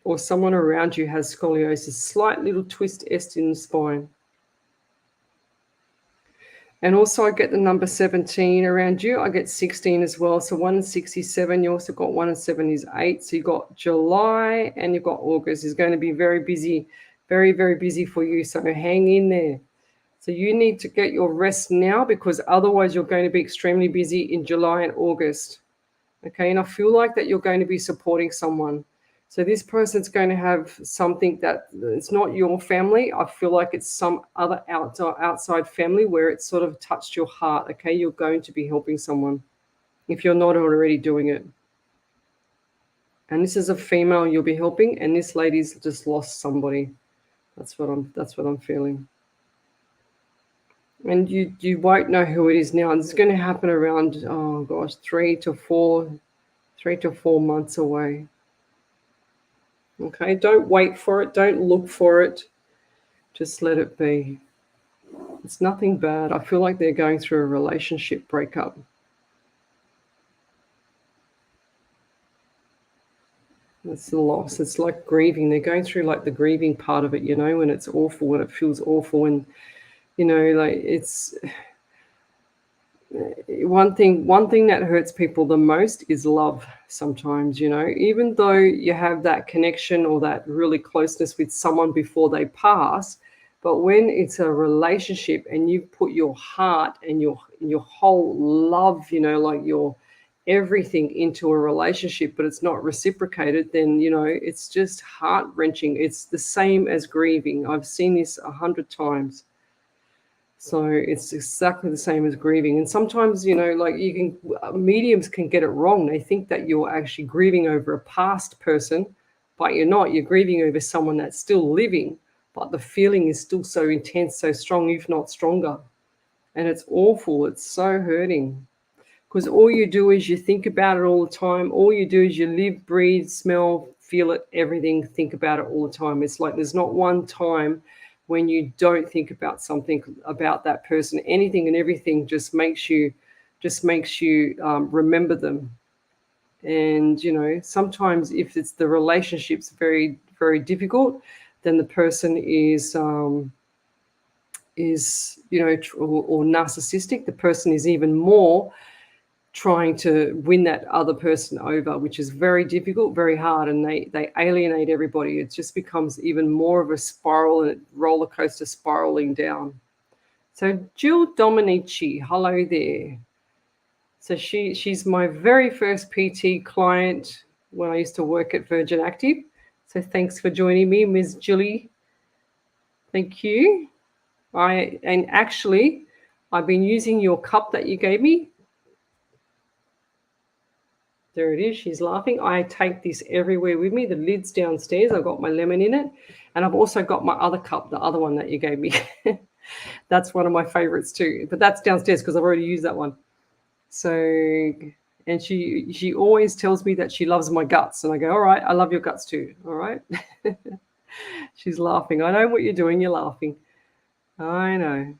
Or someone around you has scoliosis. Slight little twist est in the spine. And also I get the number 17 around you. I get 16 as well. So 1 and 67. You also got 1 and 7 is 8. So you've got July and you've got August. Is going to be very busy, very, very busy for you. So hang in there. So you need to get your rest now because otherwise you're going to be extremely busy in July and August. Okay, and I feel like that you're going to be supporting someone. So this person's going to have something that it's not your family. I feel like it's some other outside family where it's sort of touched your heart. Okay, you're going to be helping someone if you're not already doing it. And this is a female you'll be helping, and this lady's just lost somebody. That's what I'm feeling. And you won't know who it is now. It's going to happen around 3 to 4 months away. Okay, don't wait for it. Don't look for it. Just let it be. It's nothing bad. I feel like they're going through a relationship breakup. It's the loss. It's like grieving. They're going through like the grieving part of it, when it's awful, when it feels awful. And, like it's one thing that hurts people the most is love sometimes, even though you have that connection or that really closeness with someone before they pass. But when it's a relationship and you've put your heart and your whole love, like your everything into a relationship, but it's not reciprocated, then, it's just heart-wrenching. It's the same as grieving. I've seen this 100 times. So it's exactly the same as grieving. And sometimes, mediums can get it wrong. They think that you're actually grieving over a past person, but you're not. You're grieving over someone that's still living, but the feeling is still so intense, so strong, if not stronger. And it's awful. It's so hurting. Because all you do is you think about it all the time. All you do is you live, breathe, smell, feel it, everything, think about it all the time. It's like there's not one time when you don't think about something about that person. Anything and everything just makes you remember them. And sometimes if it's the relationship's very, very difficult, then the person is or narcissistic. The person is even more trying to win that other person over, which is very difficult, very hard, and they alienate everybody. It just becomes even more of a spiral and roller coaster spiraling down. So Jill Dominici, hello there. So she's my very first PT client when I used to work at Virgin Active. So thanks for joining me, Ms. Julie. Thank you. I've been using your cup that you gave me. There it is. She's laughing. I take this everywhere with me. The lid's downstairs. I've got my lemon in it. And I've also got my other cup, the other one that you gave me. That's one of my favorites too. But that's downstairs because I've already used that one. So, and she always tells me that she loves my guts. And I go, all right, I love your guts too. All right. She's laughing. I know what you're doing. You're laughing. I know.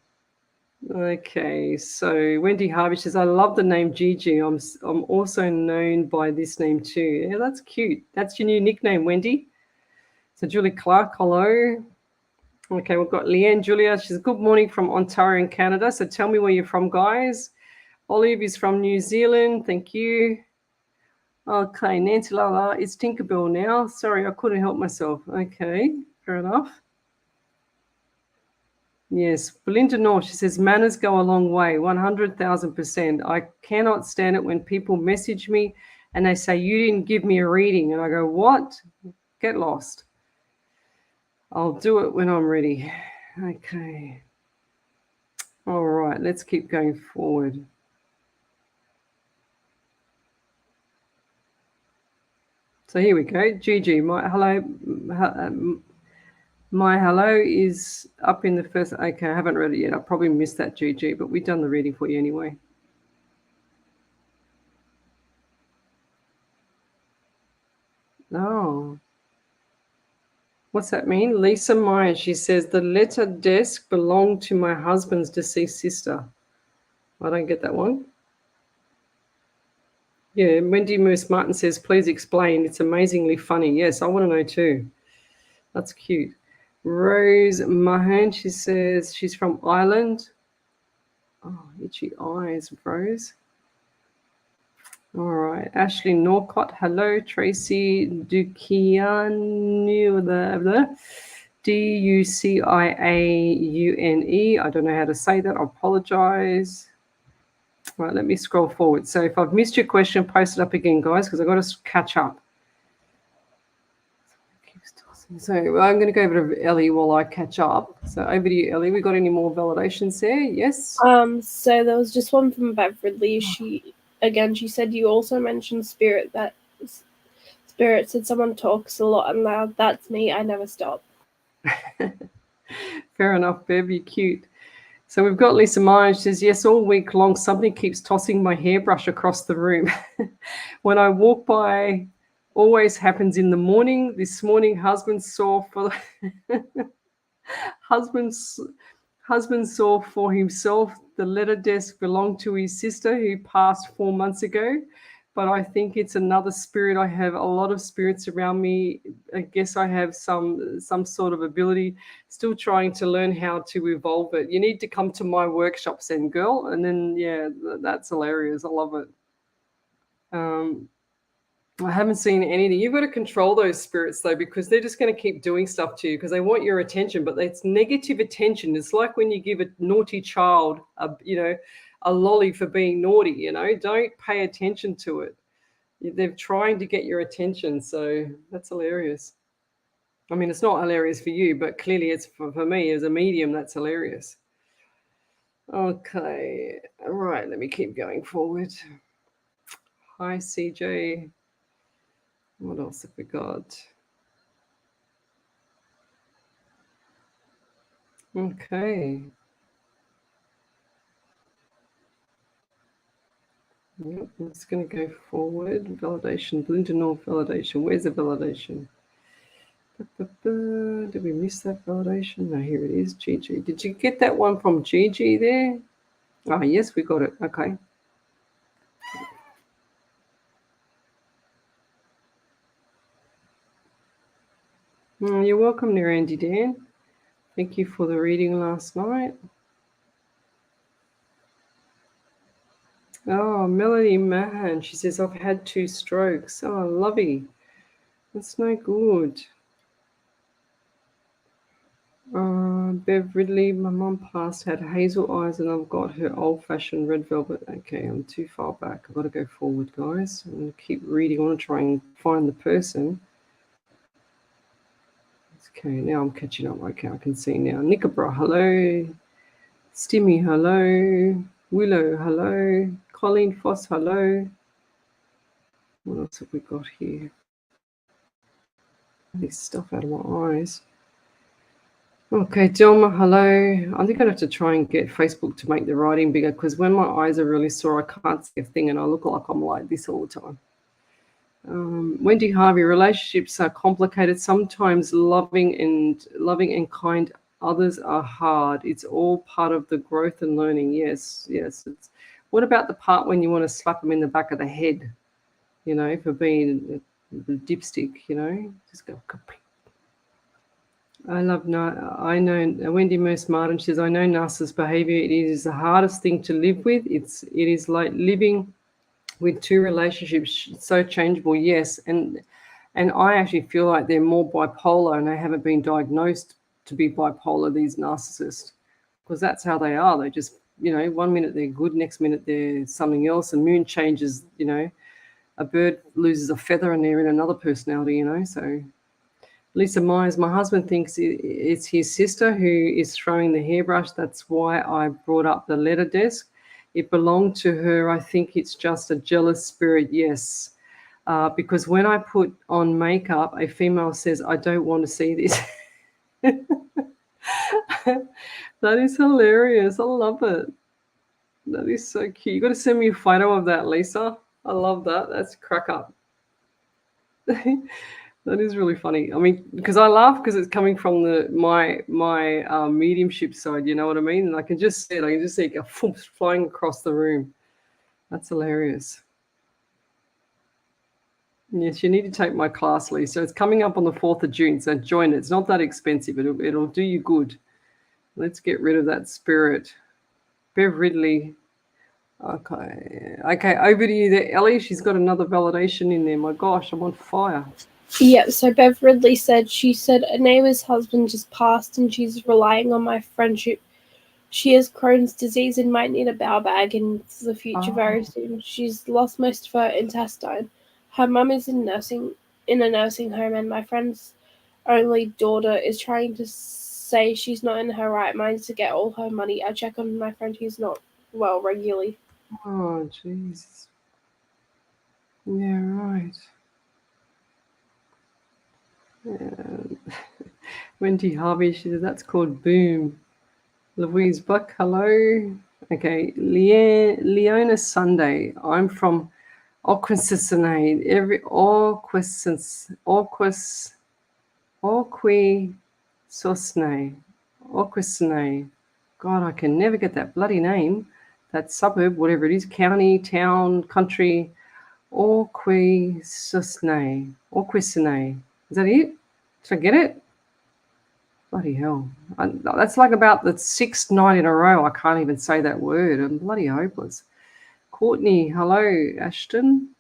Okay, so Wendy Harvey says, I love the name Gigi. I'm also known by this name too. Yeah, that's cute. That's your new nickname, Wendy. So Julie Clark, hello. Okay, we've got Leanne Julia. She says, good morning from Ontario in Canada. So tell me where you're from, guys. Olive is from New Zealand. Thank you. Okay, Nancy Lala, it's Tinkerbell now. Sorry, I couldn't help myself. Okay, fair enough. Yes, Belinda North, she says, manners go a long way, 100,000%. I cannot stand it when people message me and they say, you didn't give me a reading. And I go, what? Get lost. I'll do it when I'm ready. Okay. All right, let's keep going forward. So here we go. Gigi, my hello is up in the first. Okay, I haven't read it yet. I probably missed that, Gigi, but we've done the reading for you anyway. Oh. What's that mean? Lisa Meyer, she says, the letter desk belonged to my husband's deceased sister. I don't get that one. Yeah, Wendy Moose Martin says, please explain. It's amazingly funny. Yes, I want to know too. That's cute. Rose Mahan, she says she's from Ireland. Oh, itchy eyes, Rose. All right. Ashley Norcott, hello. Tracy Duciane, Duciaune. I don't know how to say that. I apologize. All right, let me scroll forward. So if I've missed your question, post it up again, guys, because I've got to catch up. So I'm going to go over to Ellie while I catch up. So over to you, Ellie. We got any more validations there? Yes? So there was just one from Beverly. She said you also mentioned Spirit said someone talks a lot and loud. That's me. I never stop. Fair enough, Bev. You're cute. So we've got Lisa Meyer. She says, yes, all week long, something keeps tossing my hairbrush across the room. When I walk by, always happens in the morning. This morning, husband saw for himself the letter desk belonged to his sister who passed 4 months ago. But I think it's another spirit. I have a lot of spirits around me. I guess I have some sort of ability, still trying to learn how to evolve it. You need to come to my workshops then, girl. And then, yeah, that's hilarious. I love it. I haven't seen anything. You've got to control those spirits, though, because they're just going to keep doing stuff to you because they want your attention, but it's negative attention. It's like when you give a naughty child a lolly for being naughty, don't pay attention to it. They're trying to get your attention, so that's hilarious. I mean, it's not hilarious for you, but clearly it's for me as a medium, that's hilarious. Okay, all right, let me keep going forward. Hi, CJ. What else have we got? Okay. Yep, I'm just going to go forward. Validation, Belinda North validation. Where's the validation? Did we miss that validation? No, here it is, Gigi. Did you get that one from Gigi there? Oh, yes, we got it. Okay. You're welcome there, Andy Dan. Thank you for the reading last night. Oh, Melody Mahan. She says, I've had 2 strokes. Oh, lovey. That's no good. Bev Ridley, my mum passed, had hazel eyes, and I've got her old-fashioned red velvet. Okay, I'm too far back. I've got to go forward, guys. I'm going to keep reading. I want to try and find the person. Okay, now I'm catching up. Okay, I can see now. Nickabra, hello. Stimmy, hello. Willow, hello. Colleen Foss, hello. What else have we got here? This stuff out of my eyes. Okay, Dilma, hello. I think I'd have to try and get Facebook to make the writing bigger because when my eyes are really sore, I can't see a thing and I look like I'm like this all the time. Wendy Harvey, relationships are complicated. Sometimes loving and kind others are hard. It's all part of the growth and learning. Yes. What about the part when you want to slap them in the back of the head, for being a dipstick, just go complete. I know Wendy Merce Martin. She says, I know narcissist behavior. It is the hardest thing to live with. It is like living with 2 relationships, so changeable. Yes, and I actually feel like they're more bipolar, and they haven't been diagnosed to be bipolar. These narcissists, because that's how they are. They just, 1 minute they're good, next minute they're something else. And moon changes. A bird loses a feather, and they're in another personality. So. Lisa Myers, my husband thinks it's his sister who is throwing the hairbrush. That's why I brought up the letter desk. It belonged to her. I think it's just a jealous spirit. Yes. because when I put on makeup, a female says, "I don't want to see this." That is hilarious. I love it. That is so cute. You got to send me a photo of that, Lisa. I love that. That's crack up. That is really funny. I mean, because I laugh because it's coming from my mediumship side. You know what I mean? And I can just see it. I can just see it go flying across the room. That's hilarious. Yes, you need to take my class, Lisa. It's coming up on the 4th of June, so join it. It's not that expensive. It'll do you good. Let's get rid of that spirit. Bev Ridley. Okay, over to you there, Ellie. She's got another validation in there. My gosh, I'm on fire. Yeah, so Bev Ridley said, a neighbour's husband just passed and she's relying on my friendship. She has Crohn's disease and might need a bowel bag in the future very soon. She's lost most of her intestine. Her mum is in a nursing home, and my friend's only daughter is trying to say she's not in her right mind to get all her money. I check on my friend who's not well regularly. Oh, jeez. Yeah, right. Wendy Harvey, she said that's called Boom. Louise Buck, hello. Okay, Leona Sunday. I'm from Oquisisane. Oquisisane. God, I can never get that bloody name. That suburb, whatever it is, county, town, country. Oquisisane. Is that it? Did I get it? Bloody hell. That's like about the 6th night in a row. I can't even say that word. I'm bloody hopeless. Courtney, hello, Ashton.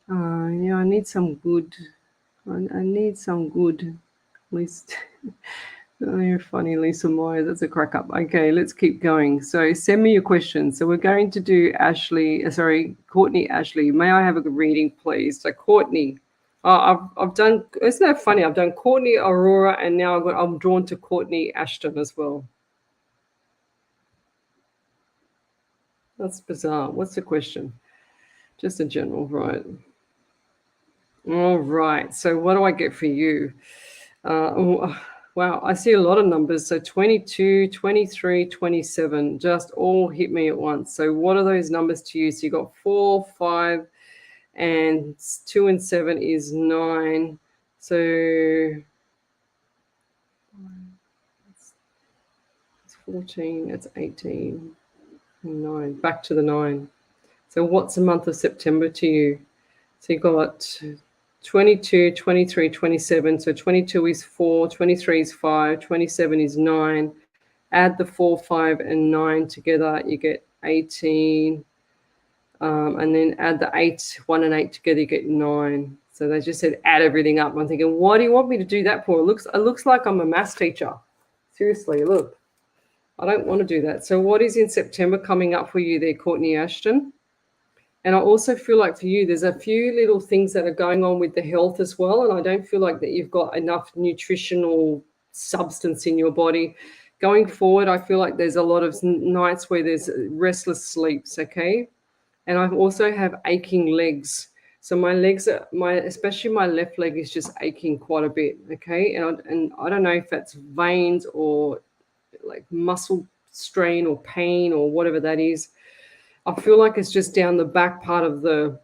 Yeah, I need some good. I need some good. At least. Oh, you're funny, Lisa Myers. That's a crack up. Okay, let's keep going. So send me your questions. So we're going to do Courtney Ashley. May I have a good reading, please? So Courtney. I've done. Isn't that funny? I've done Courtney Aurora, and now I'm drawn to Courtney Ashton as well. That's bizarre. What's the question? Just a general, right? All right. So what do I get for you? Wow, I see a lot of numbers. So 22, 23, 27, just all hit me at once. So what are those numbers to you? So you got 4, 5, and 2 and 7 is 9. So it's 14, it's 18, 9, back to the 9. So what's the month of September to you? So you got 22, 23, 27. So 22 is 4, 23 is 5, 27 is 9. Add the 4, 5, and 9 together, you get 18. And then add the 8, 1 and 8 together, you get 9. So they just said add everything up. I'm thinking, why do you want me to do that for? It looks like I'm a maths teacher. Seriously, look. I don't want to do that. So what is in September coming up for you there, Courtney Ashton? And I also feel like for you, there's a few little things that are going on with the health as well. And I don't feel like that you've got enough nutritional substance in your body. Going forward, I feel like there's a lot of nights where there's restless sleeps, okay? And I also have aching legs. So my legs, especially my left leg is just aching quite a bit, okay? And I don't know if that's veins or like muscle strain or pain or whatever that is. I feel like it's just down the back part of the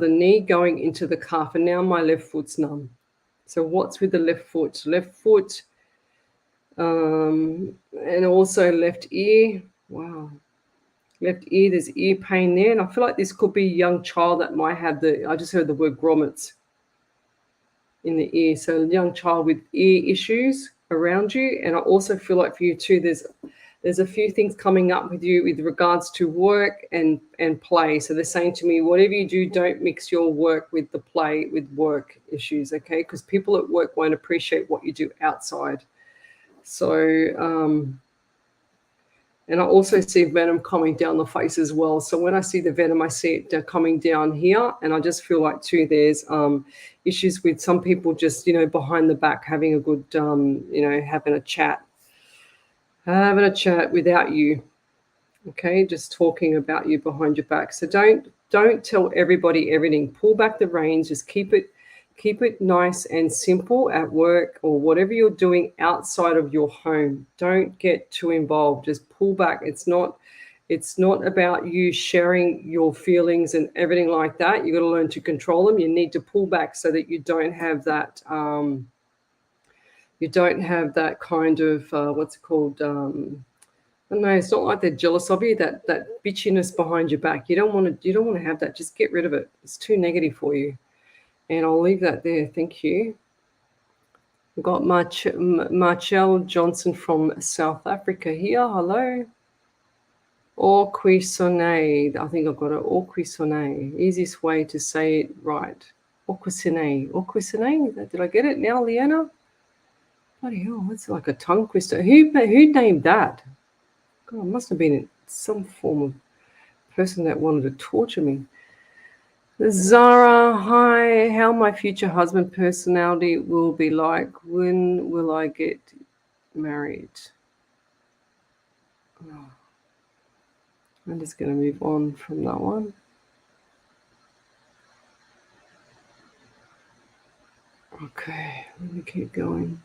knee going into the calf, and now my left foot's numb. So what's with the left foot? And also left ear. Wow. Left ear, there's ear pain there. And I feel like this could be a young child that might have I just heard the word grommets in the ear. So a young child with ear issues around you. And I also feel like for you too, there's a few things coming up with you with regards to work and play. So they're saying to me, whatever you do, don't mix your work with the play with work issues, okay? Because people at work won't appreciate what you do outside. So, and I also see venom coming down the face as well. So when I see the venom, I see it coming down here. And I just feel like too, there's issues with some people just, behind the back, having a good, having a chat without you. Okay, just talking about you behind your back. So don't tell everybody everything. Pull back the reins. Just keep it nice and simple at work or whatever you're doing outside of your home. Don't get too involved. Just pull back. It's not about you sharing your feelings and everything like that. You got to learn to control them. You need to pull back so that you don't have that. You don't have that kind of what's it called? No, it's not like they're jealous of you. That bitchiness behind your back. You don't want to. You don't want to have that. Just get rid of it. It's too negative for you. And I'll leave that there. Thank you. We've got Marcel Johnson from South Africa here. Hello. Orquisone. I think I've got it. Orquisone. Easiest way to say it right. Orquisone. Orquisone. Did I get it now, Leanna? Bloody hell, that's like a tongue twister. Who named that? God, it must have been some form of person that wanted to torture me. Zara, hi. How my future husband personality will be like? When will I get married? Oh, I'm just going to move on from that one. Okay, let me keep going.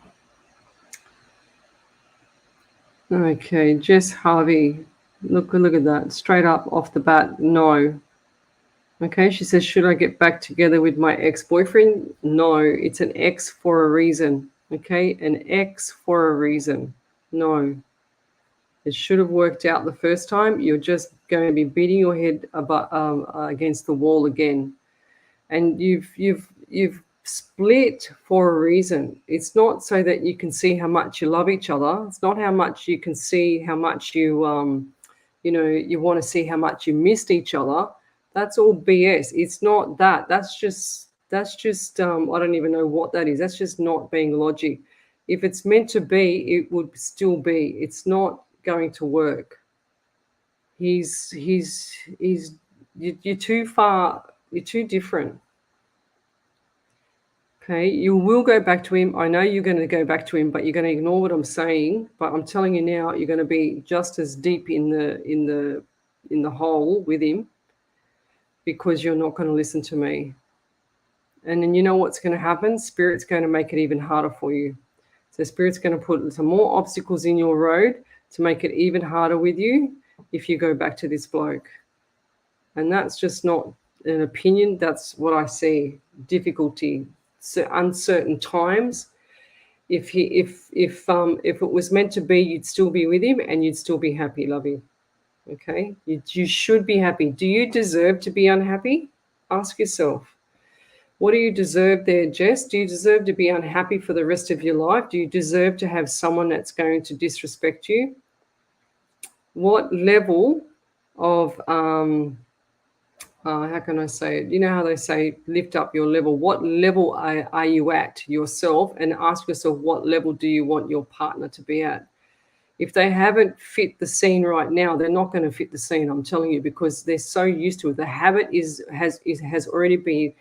Okay, Jess Harvey. Look at that. Straight up off the bat, no. Okay, she says, should I get back together with my ex-boyfriend? No, it's an ex for a reason. Okay, an ex for a reason. No. It should have worked out the first time. You're just going to be beating your head against the wall again. And you've split for a reason. It's not so that you can see how much you love each other. It's not how much you can see how much you you want to see how much you missed each other. That's all BS. It's not that. That's just I don't even know what that is. That's just not being logic. If it's meant to be, it would still be. It's not going to work. You're too far. You're too different. Okay, you will go back to him. I know you're going to go back to him, but you're going to ignore what I'm saying. But I'm telling you now, you're going to be just as deep in the hole with him because you're not going to listen to me. And then you know what's going to happen? Spirit's going to make it even harder for you. So Spirit's going to put some more obstacles in your road to make it even harder with you if you go back to this bloke. And that's just not an opinion. That's what I see. Difficulty, so uncertain times. If it was meant to be, you'd still be with him and you'd still be happy, lovey. Okay, you should be happy. Do you deserve to be unhappy? Ask yourself. What do you deserve there, Jess? Do you deserve to be unhappy for the rest of your life? Do you deserve to have someone that's going to disrespect you? What level of how can I say it? You know how they say lift up your level. What level are you at yourself? And ask yourself, what level do you want your partner to be at? If they haven't fit the scene right now, they're not going to fit the scene, I'm telling you, because they're so used to it. The habit has already been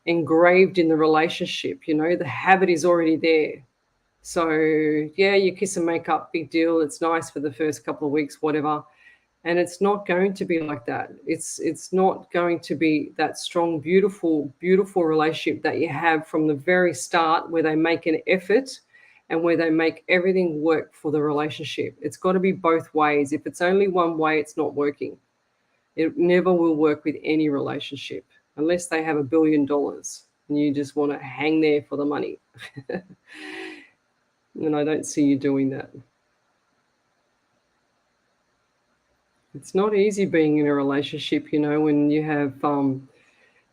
engraved in the relationship. You know, the habit is already there. So yeah, you kiss and make up, big deal. It's nice for the first couple of weeks, whatever. And it's not going to be like that. It's not going to be that strong, beautiful, beautiful relationship that you have from the very start, where they make an effort and where they make everything work for the relationship. It's got to be both ways. If it's only one way, it's not working. It never will work with any relationship unless they have $1 billion and you just want to hang there for the money. And I don't see you doing that. It's not easy being in a relationship, you know, when you have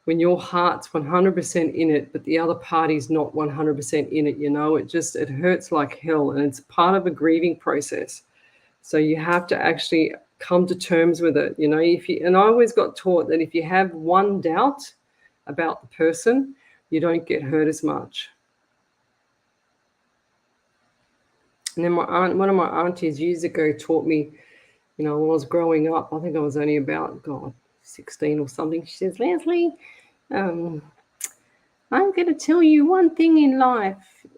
when your heart's 100% in it, but the other party's not 100% in it, you know, it hurts like hell, and it's part of a grieving process. So you have to actually come to terms with it, you know. And I always got taught that if you have one doubt about the person, you don't get hurt as much. And then one of my aunties years ago taught me, you know, when I was growing up, I think I was only about 16 or something. She says, Lesley, I'm going to tell you one thing in life,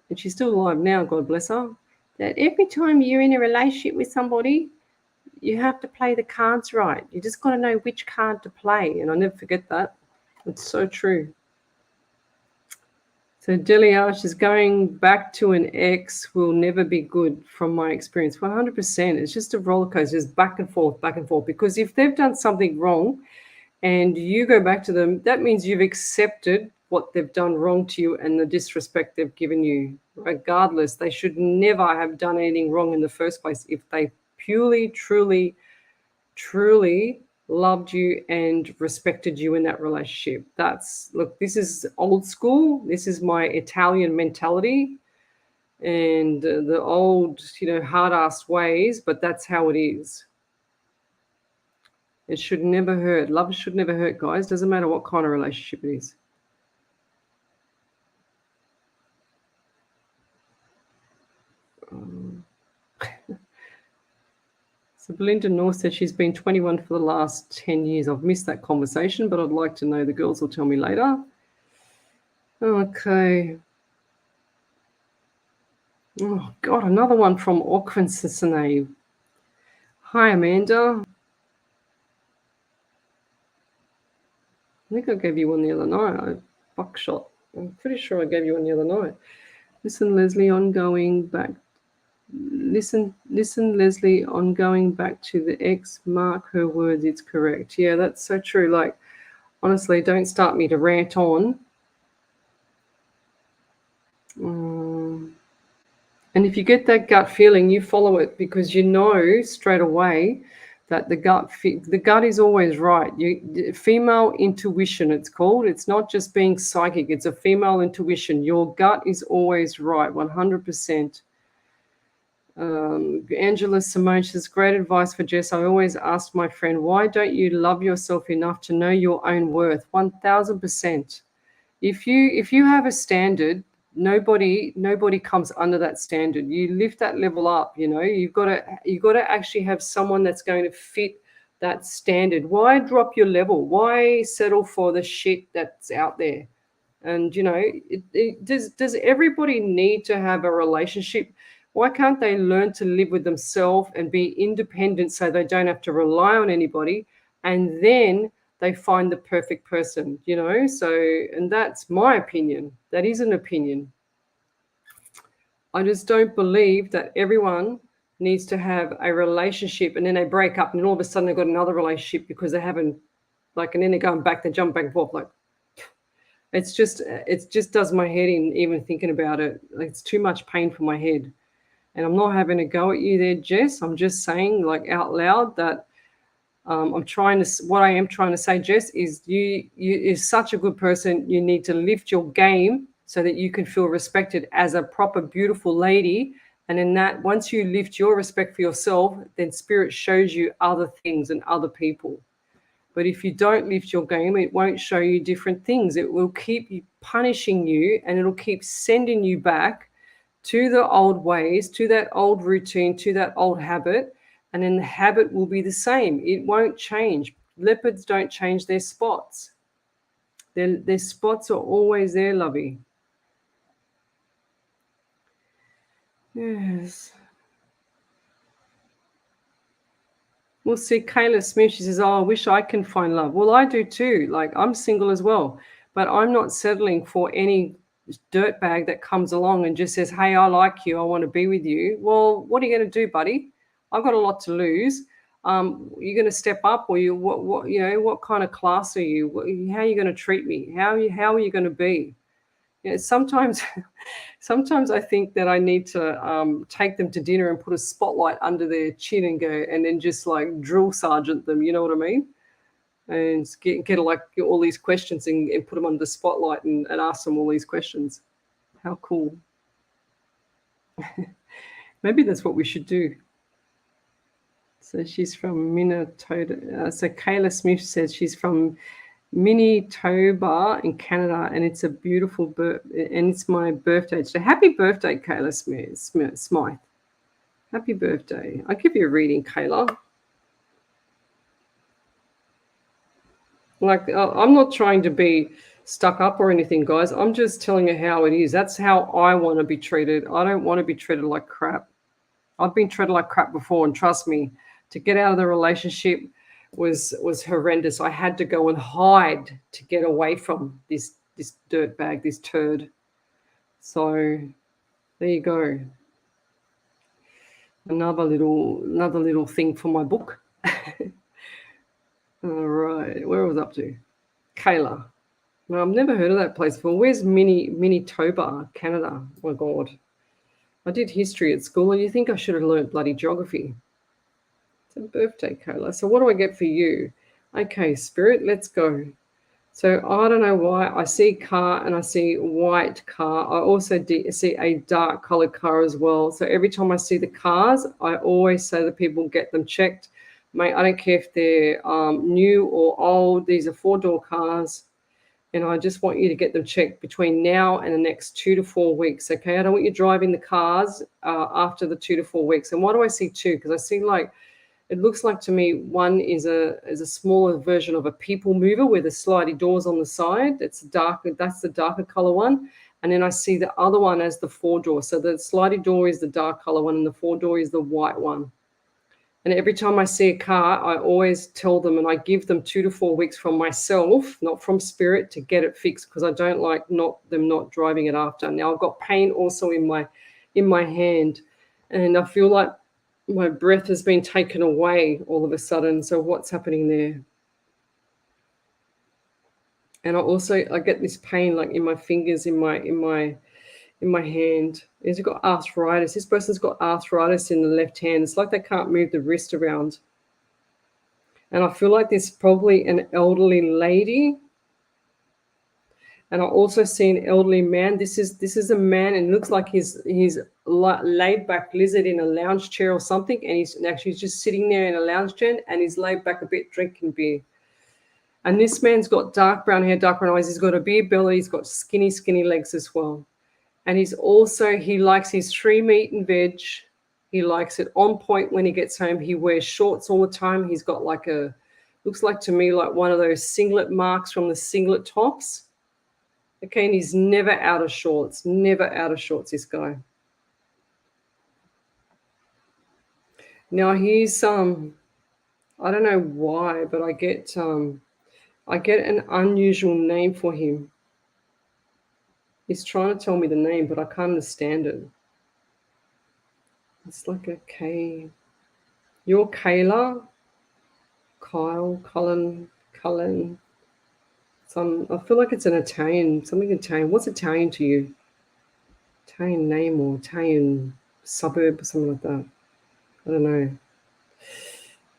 and she's still alive now, God bless her, that every time you're in a relationship with somebody, you have to play the cards right. You just got to know which card to play. And I never forget that. It's so true. So Deliash is going back to an ex will never be good from my experience. 100%. It's just a roller coaster. It's back and forth, back and forth. Because if they've done something wrong and you go back to them, that means you've accepted what they've done wrong to you and the disrespect they've given you. Regardless, they should never have done anything wrong in the first place if they purely, truly loved you and respected you in that relationship. Look, this is old school. This is my Italian mentality and the old, hard-ass ways, but that's how it is. It should never hurt. Love should never hurt, guys. Doesn't matter what kind of relationship it is. So Belinda North says she's been 21 for the last 10 years. I've missed that conversation, but I'd like to know. The girls will tell me later. Okay. Oh, God, another one from Auckland, Cincinnati. Hi, Amanda. I think I gave you one the other night. Buckshot. I'm pretty sure I gave you one the other night. Listen, Leslie, on going back to the ex, mark her words, it's correct. Yeah, that's so true. Like, honestly, don't start me to rant on. And if you get that gut feeling, you follow it, because you know straight away that the gut is always right. Female intuition, it's called. It's not just being psychic. It's a female intuition. Your gut is always right, 100%. Angela Simone says, great advice for Jess. I always ask my friend, why don't you love yourself enough to know your own worth? 1000%. If you have a standard, nobody comes under that standard. You lift that level up. You've got to actually have someone that's going to fit that standard. Why drop your level? Why settle for the shit that's out there? And does everybody need to have a relationship? Why can't they learn to live with themselves and be independent so they don't have to rely on anybody, and then they find the perfect person, and that's my opinion. That is an opinion. I just don't believe that everyone needs to have a relationship and then they break up and then all of a sudden they've got another relationship because they haven't, and then they're going back, they jump back and forth. It just does my head in even thinking about it. It's too much pain for my head. And I'm not having a go at you there, Jess. I'm just saying, out loud, that what I am trying to say, Jess, is you is such a good person. You need to lift your game so that you can feel respected as a proper, beautiful lady. And in that, once you lift your respect for yourself, then spirit shows you other things and other people. But if you don't lift your game, it won't show you different things. It will keep punishing you, and it'll keep sending you back to the old ways, to that old routine, to that old habit, and then the habit will be the same. It won't change. Leopards don't change their spots. Their spots are always there, lovey. Yes. We'll see. Kayla Smith, she says, I wish I can find love. Well, I do too. I'm single as well, but I'm not settling for any dirtbag that comes along and just says, hey, I like you, I want to be with you. Well, what are you going to do, buddy? I've got a lot to lose. You're going to step up, or what kind of class are you? How are you going to treat me? How are you going to be? Sometimes I think that I need to take them to dinner and put a spotlight under their chin and go, and then just drill sergeant them, you know what I mean? And get all these questions and put them under the spotlight and ask them all these questions. How cool. Maybe that's what we should do. So she's from Minnesota. So Kayla Smith says she's from Manitoba in Canada, and it's a beautiful and it's my birthday. So happy birthday, Kayla Smythe. Happy birthday. I'll give you a reading, Kayla. I'm not trying to be stuck up or anything, guys. I'm just telling you how it is. That's how I want to be treated. I don't want to be treated like crap. I've been treated like crap before, and trust me, To get out of the relationship was horrendous. I had to go and hide to get away from this dirtbag, this turd. So there you go. Another little thing for my book. All right, where was I up to? Kayla. No, I've never heard of that place before. Where's Manitoba, Canada? Oh my God. I did history at school, and you think I should have learned bloody geography. It's a birthday, Kayla. So what do I get for you? Okay, Spirit, let's go. So I don't know why. I see car and I see white car. I also see a dark colored car as well. So every time I see the cars, I always say to people, get them checked. Mate, I don't care if they're new or old. These are 4-door cars. And I just want you to get them checked between now and the next 2 to 4 weeks, okay? I don't want you driving the cars after the 2 to 4 weeks. And why do I see two? Because I see it looks like to me one is a smaller version of a people mover with the slidey doors on the side. That's the darker color one. And then I see the other one as the 4-door. So the slidey door is the dark color one and the 4-door is the white one. And every time I see a car, I always tell them, and I give them 2 to 4 weeks from myself, not from Spirit, to get it fixed, because I don't like them not driving it after. Now I've got pain also in my hand, and I feel like my breath has been taken away all of a sudden. So what's happening there? And I get this pain like in my fingers, in my hand. He's got arthritis. This person's got arthritis in the left hand. It's like they can't move the wrist around. And I feel like there's probably an elderly lady. And I also see an elderly man. This is a man, and it looks like he's laid back lizard in a lounge chair or something, and he's actually just sitting there in a lounge chair, and he's laid back a bit drinking beer. And this man's got dark brown hair, dark brown eyes. He's got a beer belly. He's got skinny legs as well. And he likes his 3 meat and veg. He likes it on point when he gets home. He wears shorts all the time. He's got looks like to me like one of those singlet marks from the singlet tops. Okay, and he's never out of shorts, this guy. Now he's I don't know why, but I get an unusual name for him. He's trying to tell me the name, but I can't understand it. It's like a K. You're Kayla, Kyle, Cullen. I feel like it's an Italian, something Italian. What's Italian to you? Italian name or Italian suburb or something like that. I don't know.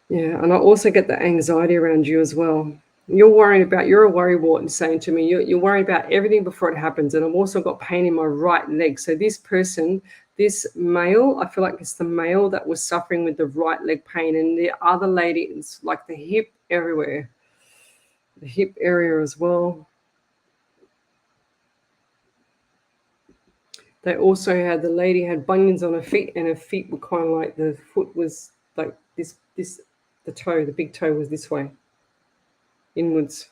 Yeah, and I also get the anxiety around you as well. You're a worrywart, saying to me, you're worried about everything before it happens. And I've also got pain in my right leg. So this person, this male, I feel like it's the male that was suffering with the right leg pain. And the other lady, it's like the hip everywhere. The hip area as well. They also the lady had bunions on her feet, and her feet were kind of like, the foot was like this, the toe, the big toe was this way, inwards.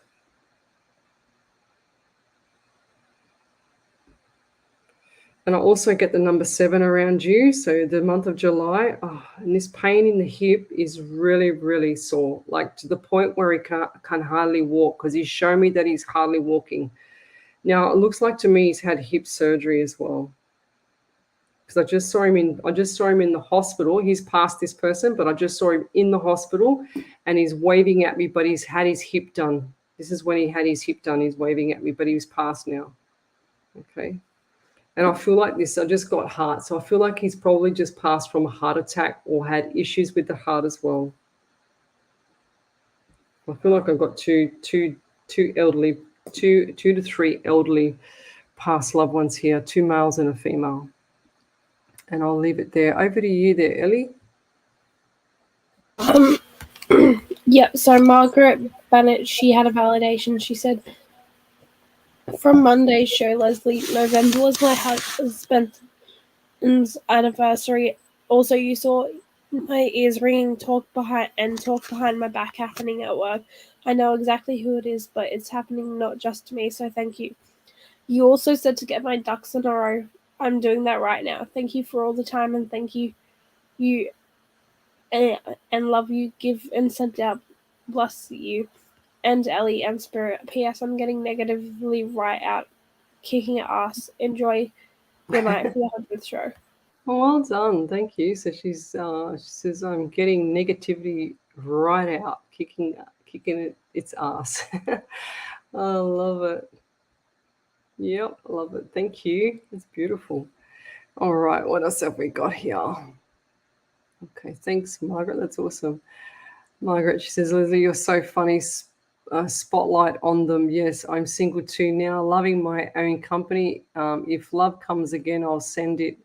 And I also get the number 7 around you. So the month of July, and this pain in the hip is really, really sore, like to the point where he can hardly walk, because he's shown me that he's hardly walking. Now, it looks like to me he's had hip surgery as well, because I just saw him in the hospital. He's past this person, but I just saw him in the hospital, and he's waving at me, but he's had his hip done. This is when he had his hip done. He's waving at me, but he's past now. Okay. And I feel like this, I just got heart. So I feel like he's probably just passed from a heart attack or had issues with the heart as well. I feel like I've got two to three elderly past loved ones here, 2 males and a female. And I'll leave it there. Over to you there, Ellie. Yeah, so Margaret Bennett, she had a validation. She said, from Monday's show, Lesley, November was my husband's anniversary. Also, you saw my ears ringing, talk behind my back happening at work. I know exactly who it is, but it's happening not just to me, so thank you. You also said to get my ducks in a row. I'm doing that right now. Thank you for all the time, and thank you and love you, give and send out, bless you, and Ellie and Spirit. P.S. I'm getting negatively right out, kicking ass. Enjoy your night for the 100th show. Well done, thank you. So she says I'm getting negativity right out, kicking its ass. I love it. Yep, love it. Thank you. It's beautiful. All right, what else have we got here? Okay, thanks, Margaret. That's awesome. Margaret, she says, Lesley, you're so funny. Spotlight on them. Yes, I'm single too now, loving my own company. If love comes again, I'll send in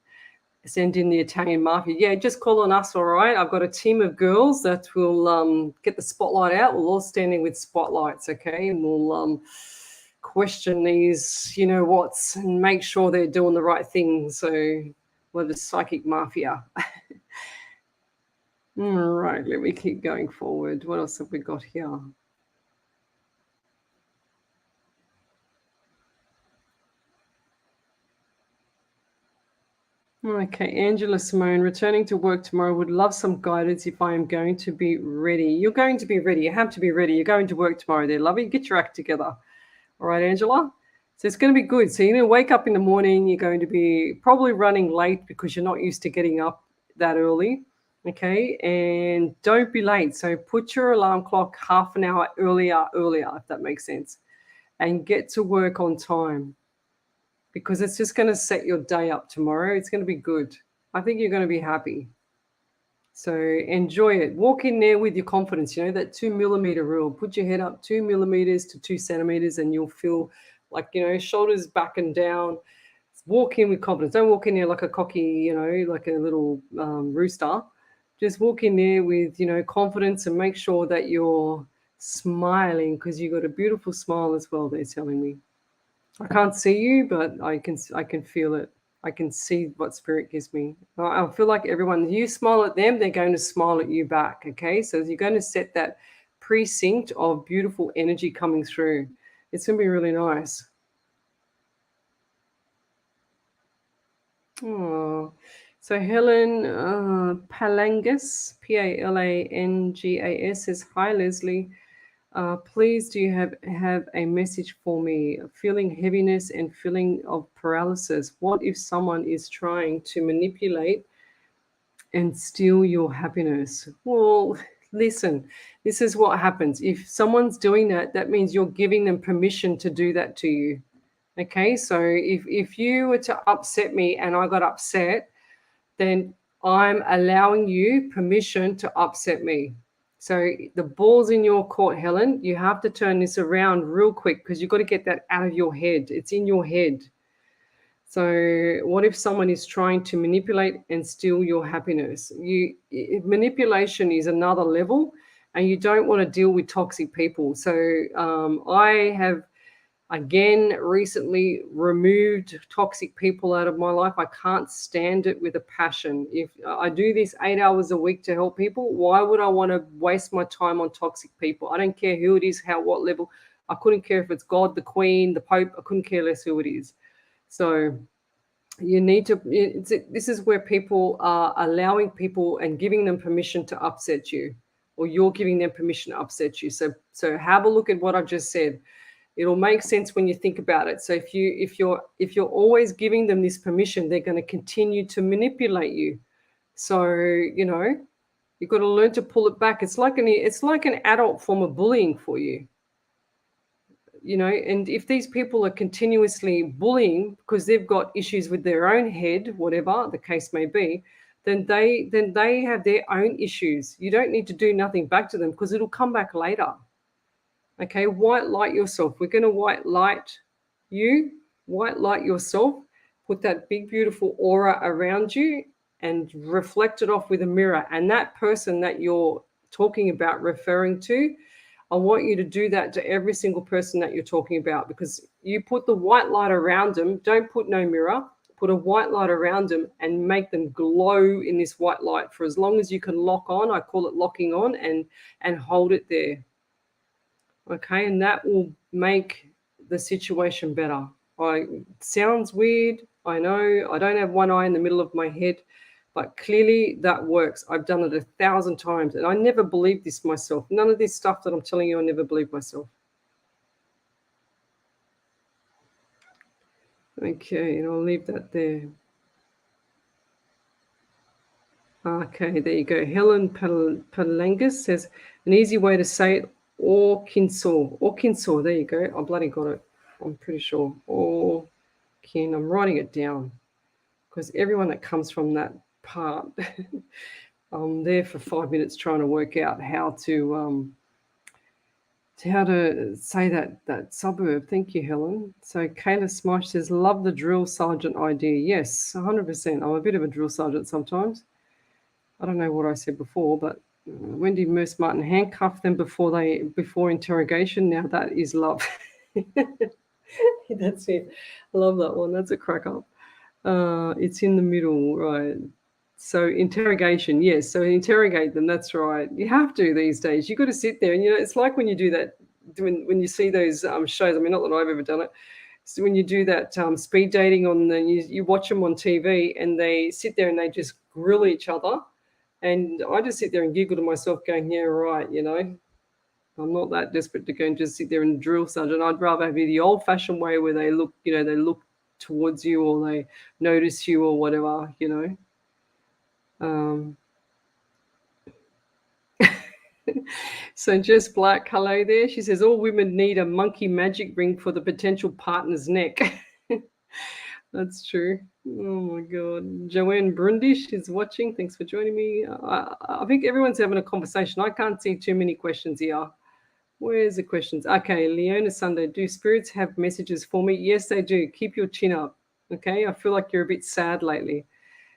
the Italian mafia. Yeah, just call on us, all right? I've got a team of girls that will get the spotlight out. We'll all stand in with spotlights, okay? And we'll question these, what's, and make sure they're doing the right thing. So we're the psychic mafia. All right, let me keep going forward. What else have we got here? Okay, Angela Simone, returning to work tomorrow. Would love some guidance if I am going to be ready. You're going to be ready. You have to be ready. You're going to work tomorrow there, lovey. Get your act together. All right, Angela? So it's going to be good. So you're going to wake up in the morning. You're going to be probably running late because you're not used to getting up that early. Okay, and don't be late. So put your alarm clock half an hour earlier, if that makes sense, and get to work on time, because it's just going to set your day up tomorrow. It's going to be good. I think you're going to be happy. So enjoy it. Walk in there with your confidence, that 2 millimeter rule. Put your head up 2 millimeters to 2 centimeters and you'll feel like, shoulders back and down. Walk in with confidence. Don't walk in there like a cocky, like a little rooster. Just walk in there with, confidence, and make sure that you're smiling, because you've got a beautiful smile as well, they're telling me. I can't see you, but I can feel it. I can see what spirit gives me. I feel like everyone, you smile at them, they're going to smile at you back, okay? So you're going to set that precinct of beautiful energy coming through. It's going to be really nice. Oh, so Helen Palangas, Palangas, says, hi, Lesley. Please, do you have a message for me? Feeling heaviness and feeling of paralysis. What if someone is trying to manipulate and steal your happiness? Well, listen, this is what happens. If someone's doing that, that means you're giving them permission to do that to you. Okay, so if you were to upset me and I got upset, then I'm allowing you permission to upset me. So the ball's in your court, Helen. You have to turn this around real quick, because you've got to get that out of your head. It's in your head. So what if someone is trying to manipulate and steal your happiness? Manipulation is another level, and you don't want to deal with toxic people. So I have, again, recently removed toxic people out of my life. I can't stand it with a passion. If I do this 8 hours a week to help people, why would I want to waste my time on toxic people? I don't care who it is, what level. I couldn't care if it's God, the Queen, the Pope. I couldn't care less who it is. So you need to, this is where people are allowing people and giving them permission to upset you, or you're giving them permission to upset you. So have a look at what I've just said. It'll make sense when you think about it. So if you're always giving them this permission, they're going to continue to manipulate you. So you've got to learn to pull it back. It's like an adult form of bullying for you. And if these people are continuously bullying because they've got issues with their own head, whatever the case may be, then they have their own issues. You don't need to do nothing back to them, because it'll come back later. Okay, white light yourself. We're going to white light yourself, put that big, beautiful aura around you and reflect it off with a mirror. And that person that you're talking about, referring to, I want you to do that to every single person that you're talking about, because you put the white light around them. Don't put no mirror. Put a white light around them and make them glow in this white light for as long as you can lock on. I call it locking on, and hold it there. Okay, and that will make the situation better. Sounds weird, I know. I don't have one eye in the middle of my head, Like, clearly that works. I've done it 1,000 times, and I never believed this myself. None of this stuff that I'm telling you, I never believed myself. Okay, and I'll leave that there. Okay, there you go. Helen Palangas says, an easy way to say it, Orkinsor. There you go. I bloody got it. I'm pretty sure. I'm writing it down because everyone that comes from that part, I'm there for 5 minutes trying to work out how to say that suburb. Thank you, Helen. So Kayla Smosh says, love the drill sergeant idea. Yes, 100%. I'm a bit of a drill sergeant sometimes. I don't know what I said before, but Wendy Merce Martin, handcuff them before interrogation. Now that is love. That's it. I love that one. That's a crack up. It's in the middle, right? So interrogation, yes. So interrogate them. That's right. You have to these days. You got to sit there, and it's like when you do that when you see those shows. I mean, not that I've ever done it. So when you do that speed dating you watch them on TV, and they sit there and they just grill each other. And I just sit there and giggle to myself going, yeah, right, I'm not that desperate to go and just sit there and drill sergeant. I'd rather have the old-fashioned way where they look, they look towards you or they notice you or whatever, So Jess Black, hello there. She says, all women need a monkey magic ring for the potential partner's neck. That's true. Oh my God. Joanne Brundish is watching. Thanks for joining me. I think everyone's having a conversation. I can't see too many questions here. Where's the questions? Okay, Leona Sunday. Do spirits have messages for me? Yes, they do. Keep your chin up. Okay. I feel like you're a bit sad lately.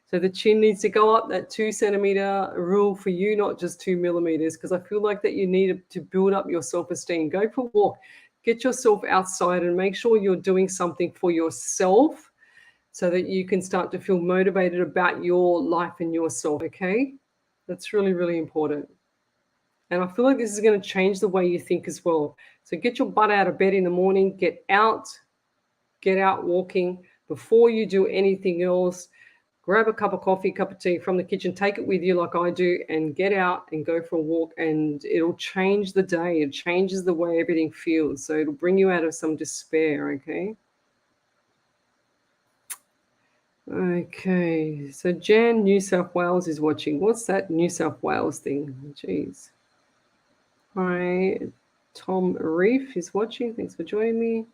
So the chin needs to go up, that 2 centimeter rule for you, not just 2 millimeters, because I feel like that you need to build up your self-esteem. Go for a walk. Get yourself outside and make sure you're doing something for yourself, so that you can start to feel motivated about your life and yourself, okay? That's really, really important. And I feel like this is going to change the way you think as well. So get your butt out of bed in the morning, get out walking before you do anything else. Grab a cup of coffee, cup of tea from the kitchen, take it with you like I do, and get out and go for a walk, and it'll change the day. It changes the way everything feels. So it'll bring you out of some despair, okay? Okay, so Jan, New South Wales is watching. What's that New South Wales thing? Jeez. Hi, Tom Reef is watching. Thanks for joining me.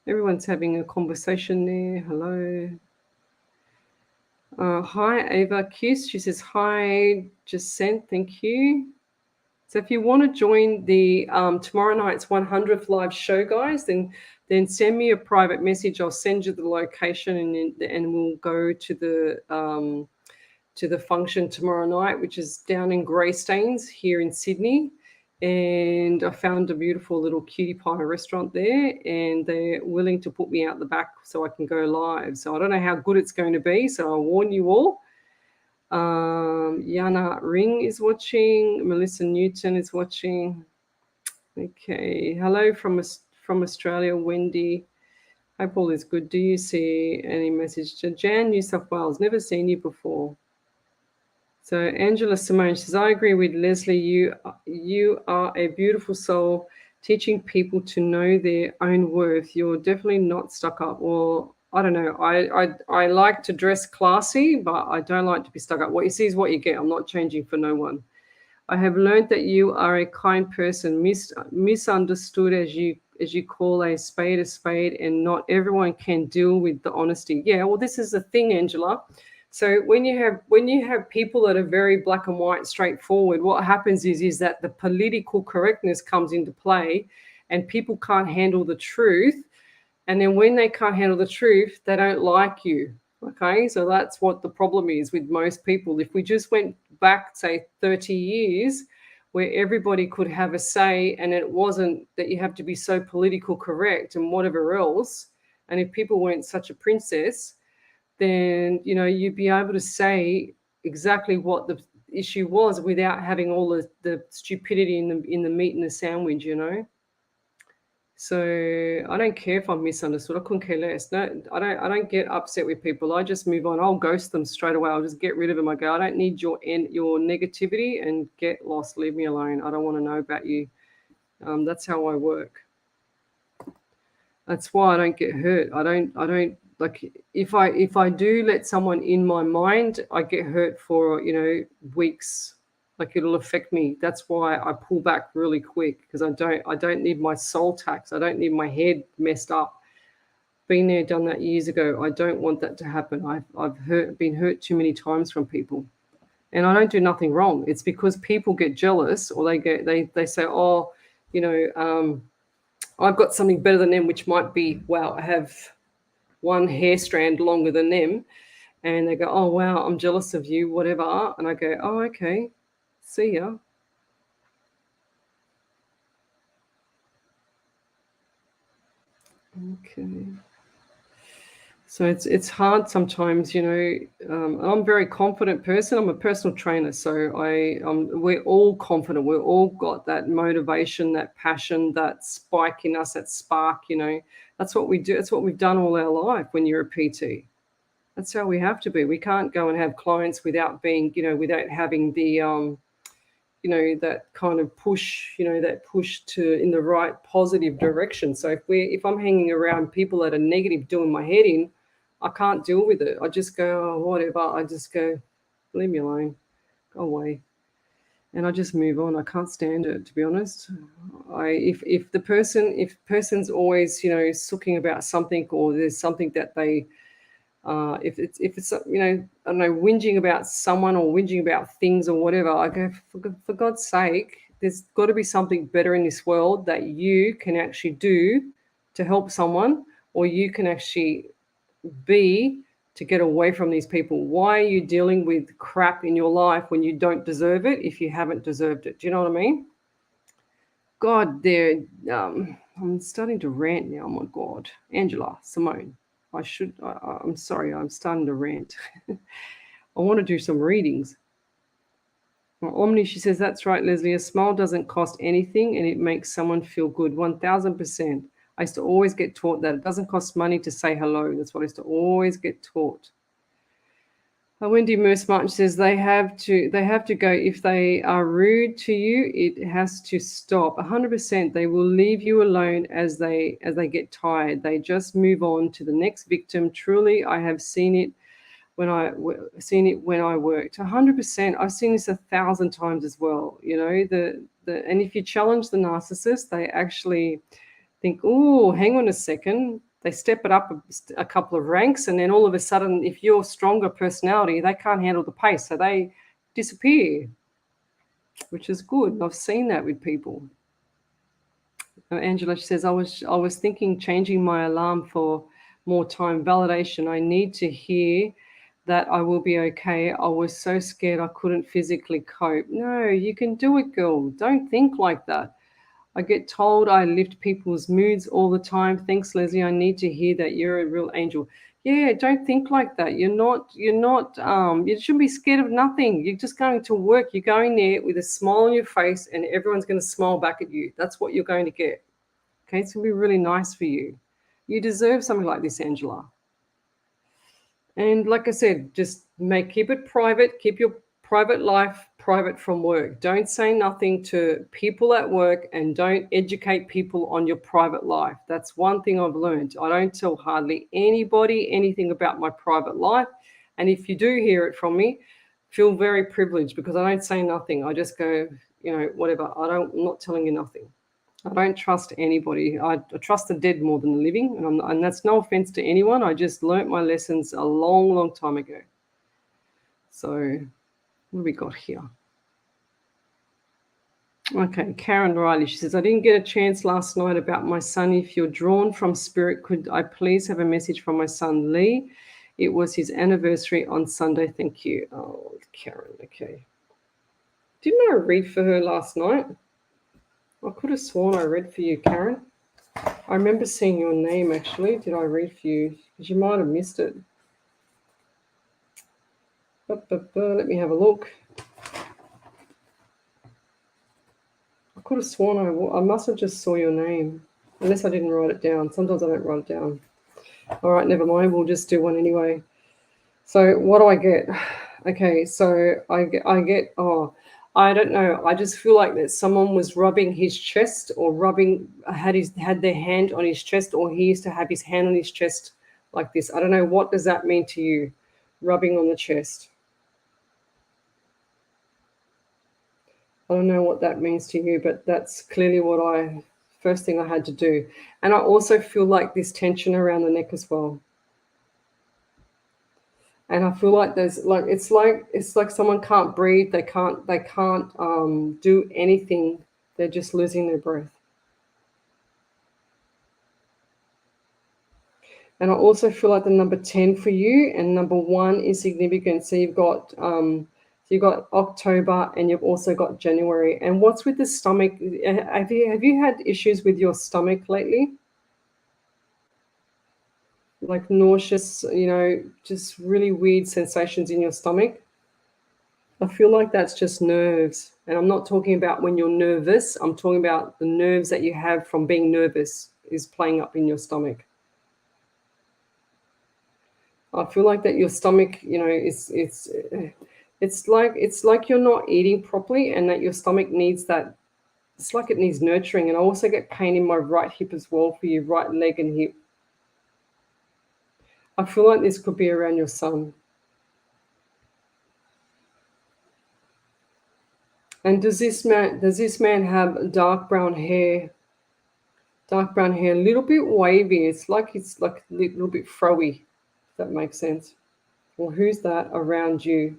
Everyone's having a conversation there. Hello. Hi, Ava Kiss. She says, hi, just sent. Thank you. So if you want to join the tomorrow night's 100th live show, guys, then send me a private message. I'll send you the location, and we'll go to the function tomorrow night, which is down in Greystanes here in Sydney. And I found a beautiful little cutie pie restaurant there, and they're willing to put me out the back so I can go live. So I don't know how good it's going to be, so I'll warn you all. Yana Ring is watching. Melissa Newton is watching. Okay. Hello from Australia, Wendy. Hope all is good. Do you see any message to Jan, New South Wales? Never seen you before. So Angela Simone says, I agree with Lesley. You are a beautiful soul, teaching people to know their own worth. You're definitely not stuck up. Well, I don't know. I like to dress classy, but I don't like to be stuck up. What you see is what you get. I'm not changing for no one. I have learned that you are a kind person, misunderstood as you call a spade, and not everyone can deal with the honesty. Yeah, well, this is the thing, Angela. So when you have people that are very black and white, straightforward, what happens is that the political correctness comes into play, and people can't handle the truth. And then when they can't handle the truth, they don't like you. Okay, so that's what the problem is with most people. If we just went back, say, 30 years, where everybody could have a say, and it wasn't that you have to be so political correct and whatever else, and if people weren't such a princess, then you'd be able to say exactly what the issue was without having all the stupidity in the meat in the sandwich. So I don't care if I'm misunderstood. I couldn't care less. No, I don't get upset with people. I just move on. I'll ghost them straight away. I'll just get rid of them. I go, I don't need your negativity, and get lost. Leave me alone. I don't want to know about you. That's how I work. That's why I don't get hurt. I don't like, if I do let someone in my mind, I get hurt for, weeks. Like, it'll affect me. That's why I pull back really quick, because I don't need my soul taxed. I don't need my head messed up. Been there, done that years ago. I don't want that to happen. I've been hurt too many times from people. And I don't do nothing wrong. It's because people get jealous, or they say, oh, I've got something better than them, which might be, wow, I have one hair strand longer than them. And they go, oh, wow, I'm jealous of you, whatever. And I go, oh, okay, see ya. Okay. So it's hard sometimes, I'm a very confident person. I'm a personal trainer, so we're all confident. We've all got that motivation, that passion, that spike in us, that spark. That's what we do. That's what we've done all our life. When you're a PT, that's how we have to be. We can't go and have clients without being, without having the that kind of push, that push to in the right positive direction. So if I'm hanging around people that are negative, doing my head in, I can't deal with it. I just go, oh, whatever. I just go, leave me alone, go away, and I just move on. I can't stand it, to be honest. If person's always, sooking about something, or there's something that they if it's I don't know, whinging about someone or whinging about things or whatever, I go, for God's sake, there's got to be something better in this world that you can actually do to help someone, or you can actually be, to get away from these people. Why are you dealing with crap in your life when you don't deserve it, if you haven't deserved it? Do you know what I mean? God, I'm starting to rant now. Oh my God. Angela, Simone, I'm sorry, I'm starting to rant. I want to do some readings. Well, Omni, she says, that's right, Lesley. A smile doesn't cost anything, and it makes someone feel good. 1000%. I used to always get taught that it doesn't cost money to say hello. That's what I used to always get taught. Wendy Merce Martin says they have to go. If they are rude to you, it has to stop. 100%. They will leave you alone as they get tired. They just move on to the next victim. Truly, I have seen it when I worked. 100%. I've seen this 1,000 times as well. And if you challenge the narcissist, they actually think, oh, hang on a second. They step it up a couple of ranks, and then all of a sudden, if you're stronger personality, they can't handle the pace, so they disappear, which is good. I've seen that with people. Angela, she says, I was thinking changing my alarm for more time validation. I need to hear that I will be okay. I was so scared I couldn't physically cope. No, you can do it, girl. Don't think like that. I get told I lift people's moods all the time. Thanks, Lesley. I need to hear that. You're a real angel. Yeah, don't think like that. You're not, you shouldn't be scared of nothing. You're just going to work. You're going there with a smile on your face, and everyone's going to smile back at you. That's what you're going to get. Okay, it's going to be really nice for you. You deserve something like this, Angela. And like I said, just keep it private. Keep your private life private from work. Don't say nothing to people at work, and don't educate people on your private life. That's one thing I've learned. I don't tell hardly anybody anything about my private life. And if you do hear it from me, feel very privileged, because I don't say nothing. I just go, whatever. I'm not telling you nothing. I don't trust anybody. I trust the dead more than the living, and that's no offense to anyone. I just learnt my lessons a long, long time ago. So what have we got here? Okay, Karen Riley, she says, I didn't get a chance last night about my son. If you're drawn from spirit, could I please have a message from my son, Lee? It was his anniversary on Sunday. Thank you. Oh, Karen, okay. Didn't I read for her last night? I could have sworn I read for you, Karen. I remember seeing your name, actually. Did I read for you? Because you might have missed it. Let me have a look. I could have sworn I must have just saw your name. Unless I didn't write it down. Sometimes I don't write it down. All right, never mind. We'll just do one anyway. So what do I get? Okay, so I get, oh, I don't know. I just feel like that someone was rubbing his chest or had their hand on his chest, or he used to have his hand on his chest like this. I don't know. What does that mean to you? Rubbing on the chest. I don't know what that means to you, but that's clearly what first thing I had to do. And I also feel like this tension around the neck as well. And I feel like it's like someone can't breathe. They can't do anything. They're just losing their breath. And I also feel like the number 10 for you and number 1 is significant. So you've got October and you've also got January. And what's with the stomach? Have you had issues with your stomach lately? Like nauseous, just really weird sensations in your stomach? I feel like that's just nerves. And I'm not talking about when you're nervous. I'm talking about the nerves that you have from being nervous is playing up in your stomach. I feel like that your stomach, it's like you're not eating properly, and that your stomach needs that. It's like it needs nurturing. And I also get pain in my right hip as well for your right leg and hip. I feel like this could be around your son. And does this man have dark brown hair? Dark brown hair, a little bit wavy. It's like a little bit froey, if that makes sense. Well, who's that around you?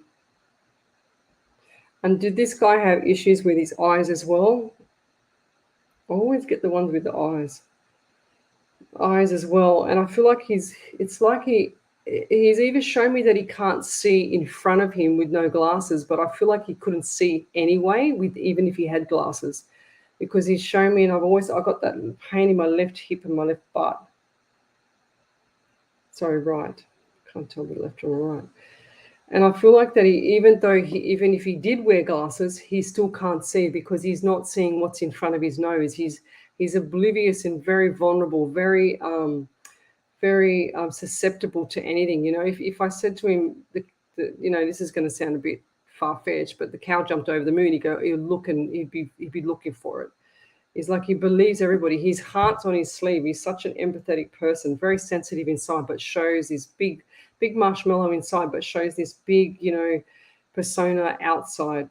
And did this guy have issues with his eyes as well? I always get the ones with the eyes as well. And I feel like he's either shown me that he can't see in front of him with no glasses, but I feel like he couldn't see anyway, even if he had glasses, because he's shown me, and I got that pain in my left hip and my left butt. Sorry, right. Can't tell the left or the right. And I feel like that even if he did wear glasses, he still can't see, because he's not seeing what's in front of his nose. He's oblivious and very vulnerable, very susceptible to anything. If I said to him, this is going to sound a bit far-fetched, but the cow jumped over the moon, he'd look and he'd be looking for it. He's like, he believes everybody. His heart's on his sleeve. He's such an empathetic person, very sensitive inside, but shows this big marshmallow inside, but shows this big, persona outside.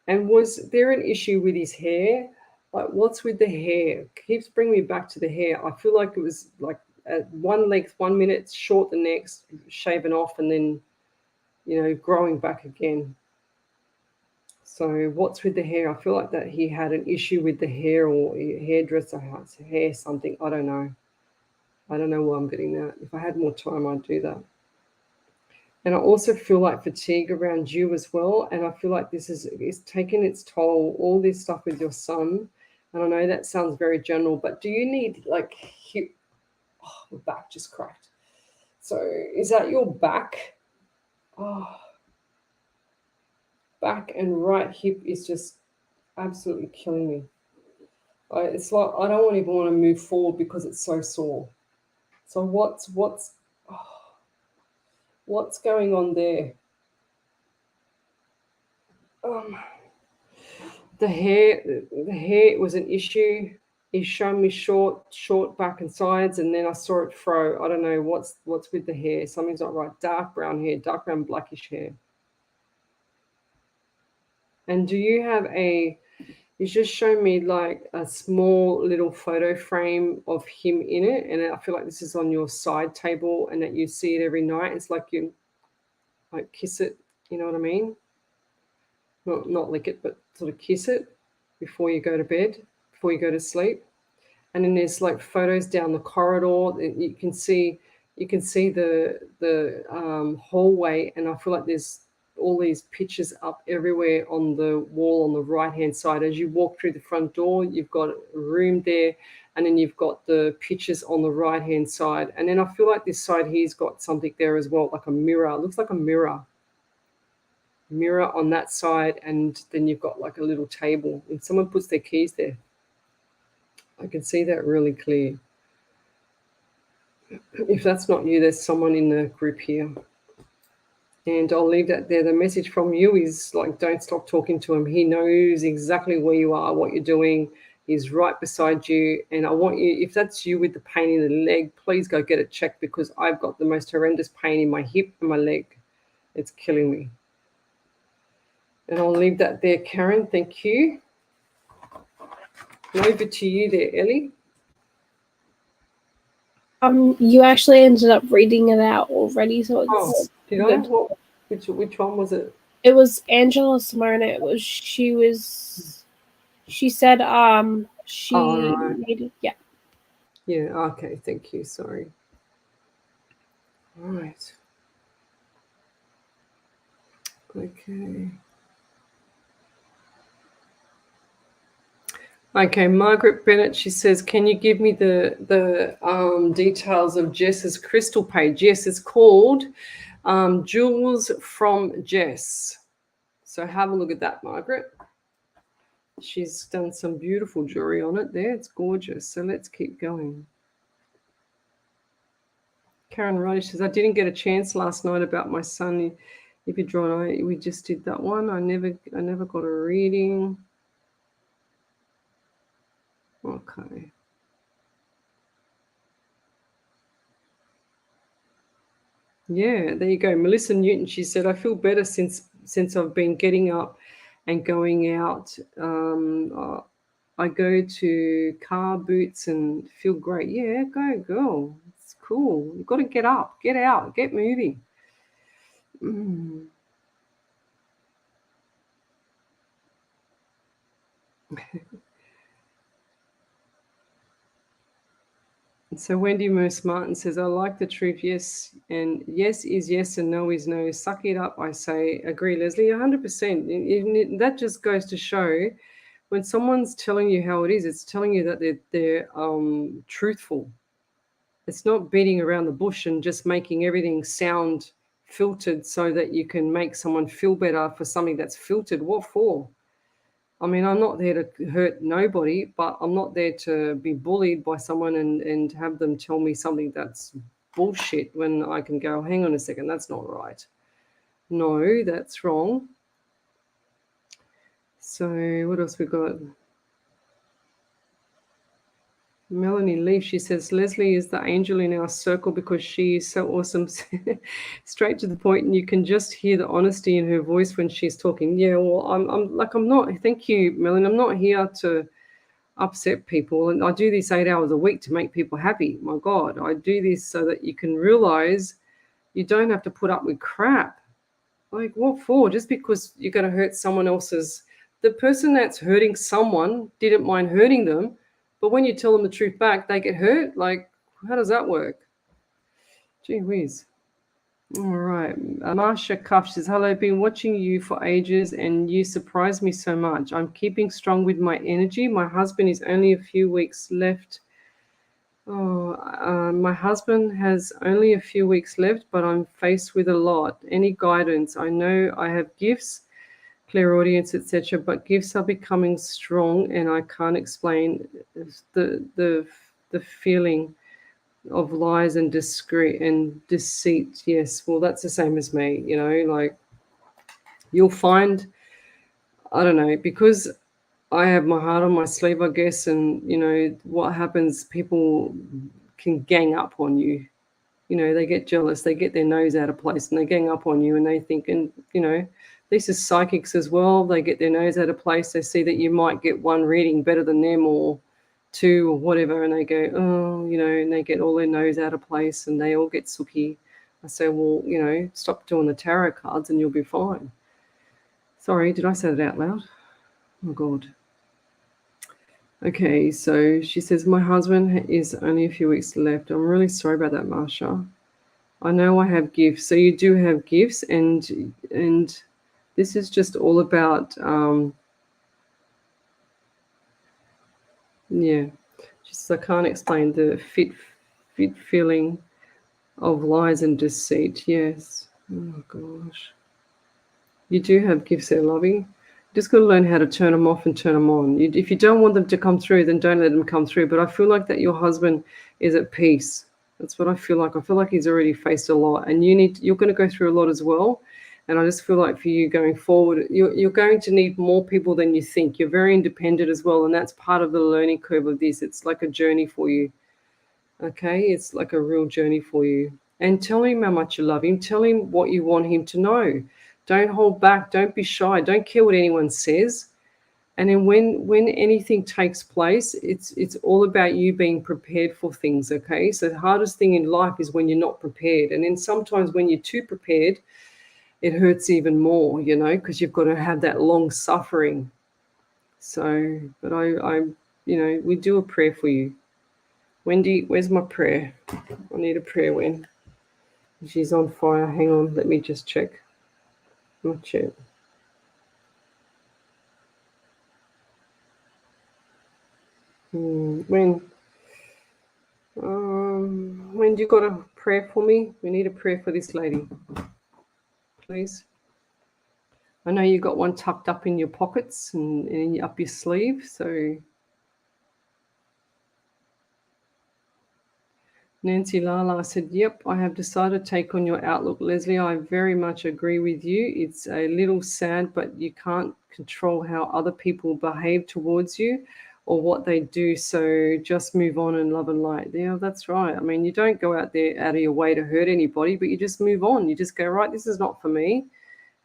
And was there an issue with his hair? Like, what's with the hair? Keeps bringing me back to the hair. I feel like it was like at one length 1 minute, short the next, shaven off, and then, growing back again. So what's with the hair? I feel like that he had an issue with the hair, or hairdresser, hair something. I don't know. I don't know why I'm getting that. If I had more time, I'd do that. And I also feel like fatigue around you as well. And I feel like this is taking its toll, all this stuff with your son. And I know that sounds very general, but do you need like hip? Oh, my back just cracked. So is that your back? Oh, back and right hip is just absolutely killing me. It's like I don't even want to move forward because it's so sore. So what's going on there? The hair was an issue. He's shown me short back and sides, and then I saw it fro. I don't know what's with the hair. Something's not right. Dark brown hair, dark brown blackish hair. And do you have he's just shown me like a small little photo frame of him in it, and I feel like this is on your side table and that you see it every night. It's like you like kiss it, you know what I mean? Not lick it, but sort of kiss it before you go to bed, before you go to sleep. And then there's like photos down the corridor. You can see the hallway, and I feel like there's all these pictures up everywhere on the wall on the right hand side. As you walk through the front door, you've got a room there, and then you've got the pictures on the right hand side. And then I feel like this side here's got something there as well, like a mirror. It looks like a mirror on that side, and then you've got like a little table, and someone puts their keys there. I can see that really clear. If that's not you, there's someone in the group here. And I'll leave that there. The message from you is like, don't stop talking to him. He knows exactly where you are, what you're doing. He's right beside you. And I want you, if that's you with the pain in the leg, please go get it checked, because I've got the most horrendous pain in my hip and my leg. It's killing me. And I'll leave that there, Karen. Thank you. And over to you there, Ellie. You actually ended up reading it out already, so it's did good. I? What, which one was it? It was Angela Simone. She said she right. needed, yeah. Yeah, okay, thank you. Sorry. All right. Okay. Okay, Margaret Bennett, she says, can you give me the details of Jess's crystal page? Yes, it's called Jewels from Jess. So have a look at that, Margaret. She's done some beautiful jewelry on it there. It's gorgeous. So let's keep going. Karen Roddy says, I didn't get a chance last night about my son. If you draw an eye, we just did that one. I never got a reading. Okay. Yeah, there you go. Melissa Newton, she said, I feel better since I've been getting up and going out. I go to car boots and feel great. Yeah, go girl. It's cool. You've got to get up, get out, get moving. So Wendy Moose Martin says, I like the truth. Yes, and yes is yes and no is no. Suck it up, I say. Agree, Lesley, 100%. That just goes to show when someone's telling you how it is, it's telling you that they're truthful. It's not beating around the bush and just making everything sound filtered so that you can make someone feel better for something that's filtered. What for? I mean, I'm not there to hurt nobody, but I'm not there to be bullied by someone and have them tell me something that's bullshit when I can go, hang on a second, that's not right. No, that's wrong. So what else we got? Melanie Leaf, she says, Lesley is the angel in our circle because she is so awesome. Straight to the point, and you can just hear the honesty in her voice when she's talking. Yeah, well, I'm not, thank you, Melanie. I'm not here to upset people. And I do this 8 hours a week to make people happy. My God, I do this so that you can realize you don't have to put up with crap. Like, what for? Just because you're going to hurt someone else's, the person that's hurting someone didn't mind hurting them. But when you tell them the truth back, they get hurt. Like, how does that work? Gee whiz. All right. Marsha Cuff says, hello, been watching you for ages and you surprise me so much. I'm keeping strong with my energy. My husband is only a few weeks left. My husband has only a few weeks left, but I'm faced with a lot. Any guidance? I know I have gifts, clairaudience, etc., but gifts are becoming strong, and I can't explain the feeling of lies and deceit. Yes, well, that's the same as me. You know, like you'll find, I don't know, because I have my heart on my sleeve, I guess, and you know what happens. People can gang up on you. You know, they get jealous, they get their nose out of place, and they gang up on you, and they think, and you know, this is psychics as well. They get their nose out of place. They see that you might get one reading better than them or two or whatever, and they go, oh, you know, and they get all their nose out of place, and they all get sooky. I say, well, you know, stop doing the tarot cards, and you'll be fine. Sorry, did I say that out loud? Oh God. Okay, so she says, my husband is only a few weeks left. I'm really sorry about that, Marsha. I know I have gifts. So you do have gifts, and this is just all about, yeah, just I can't explain the fit feeling of lies and deceit. Yes. Oh, gosh. You do have gifts there, Lovey. Just got to learn how to turn them off and turn them on. If you don't want them to come through, then don't let them come through. But I feel like that your husband is at peace. That's what I feel like. I feel like he's already faced a lot, and you're going to go through a lot as well. And I just feel like for you going forward, you're going to need more people than you think. You're very independent as well, and that's part of the learning curve of this. It's like a journey for you. Okay, it's like a real journey for you. And tell him how much you love him. Tell him what you want him to know. Don't hold back. Don't be shy. Don't care what anyone says. And then when anything takes place, it's all about you being prepared for things. Okay, so the hardest thing in life is when you're not prepared. And then sometimes when you're too prepared, it hurts even more. Because you've got to have that long suffering. So, but I we do a prayer for you. Wendy, where's my prayer? I need a prayer, Wen. She's on fire. Hang on, let me just check. Not yet. When do you got a prayer for me? We need a prayer for this lady, please. I know you got one tucked up in your pockets and up your sleeve, so. Nancy Lala said, yep, I have decided to take on your outlook, Lesley. I very much agree with you. It's a little sad, but you can't control how other people behave towards you or what they do. So just move on and love and light. Yeah, that's right. I mean, you don't go out there out of your way to hurt anybody, but you just move on. You just go, right, this is not for me.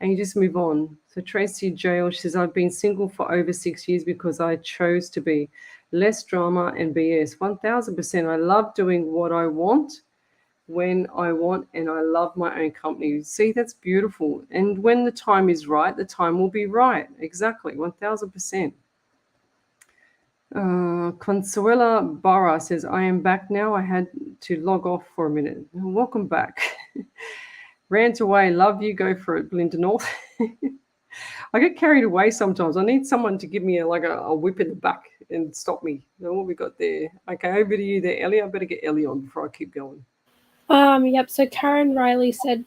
And you just move on. So Tracy Jail, she says, I've been single for over 6 years because I chose to be. Less drama and BS. 1000%. I love doing what I want when I want, and I love my own company. See, that's beautiful. And when the time is right, the time will be right. Exactly. 1000%. Consuela Barra says, I am back now. I had to log off for a minute. Welcome back. Rant away. Love you. Go for it, Belinda North. I get carried away sometimes. I need someone to give me a whip in the back and stop me. What we got there? Okay, over to you there, Ellie. I better get Ellie on before I keep going. Yep. So Karen Riley said,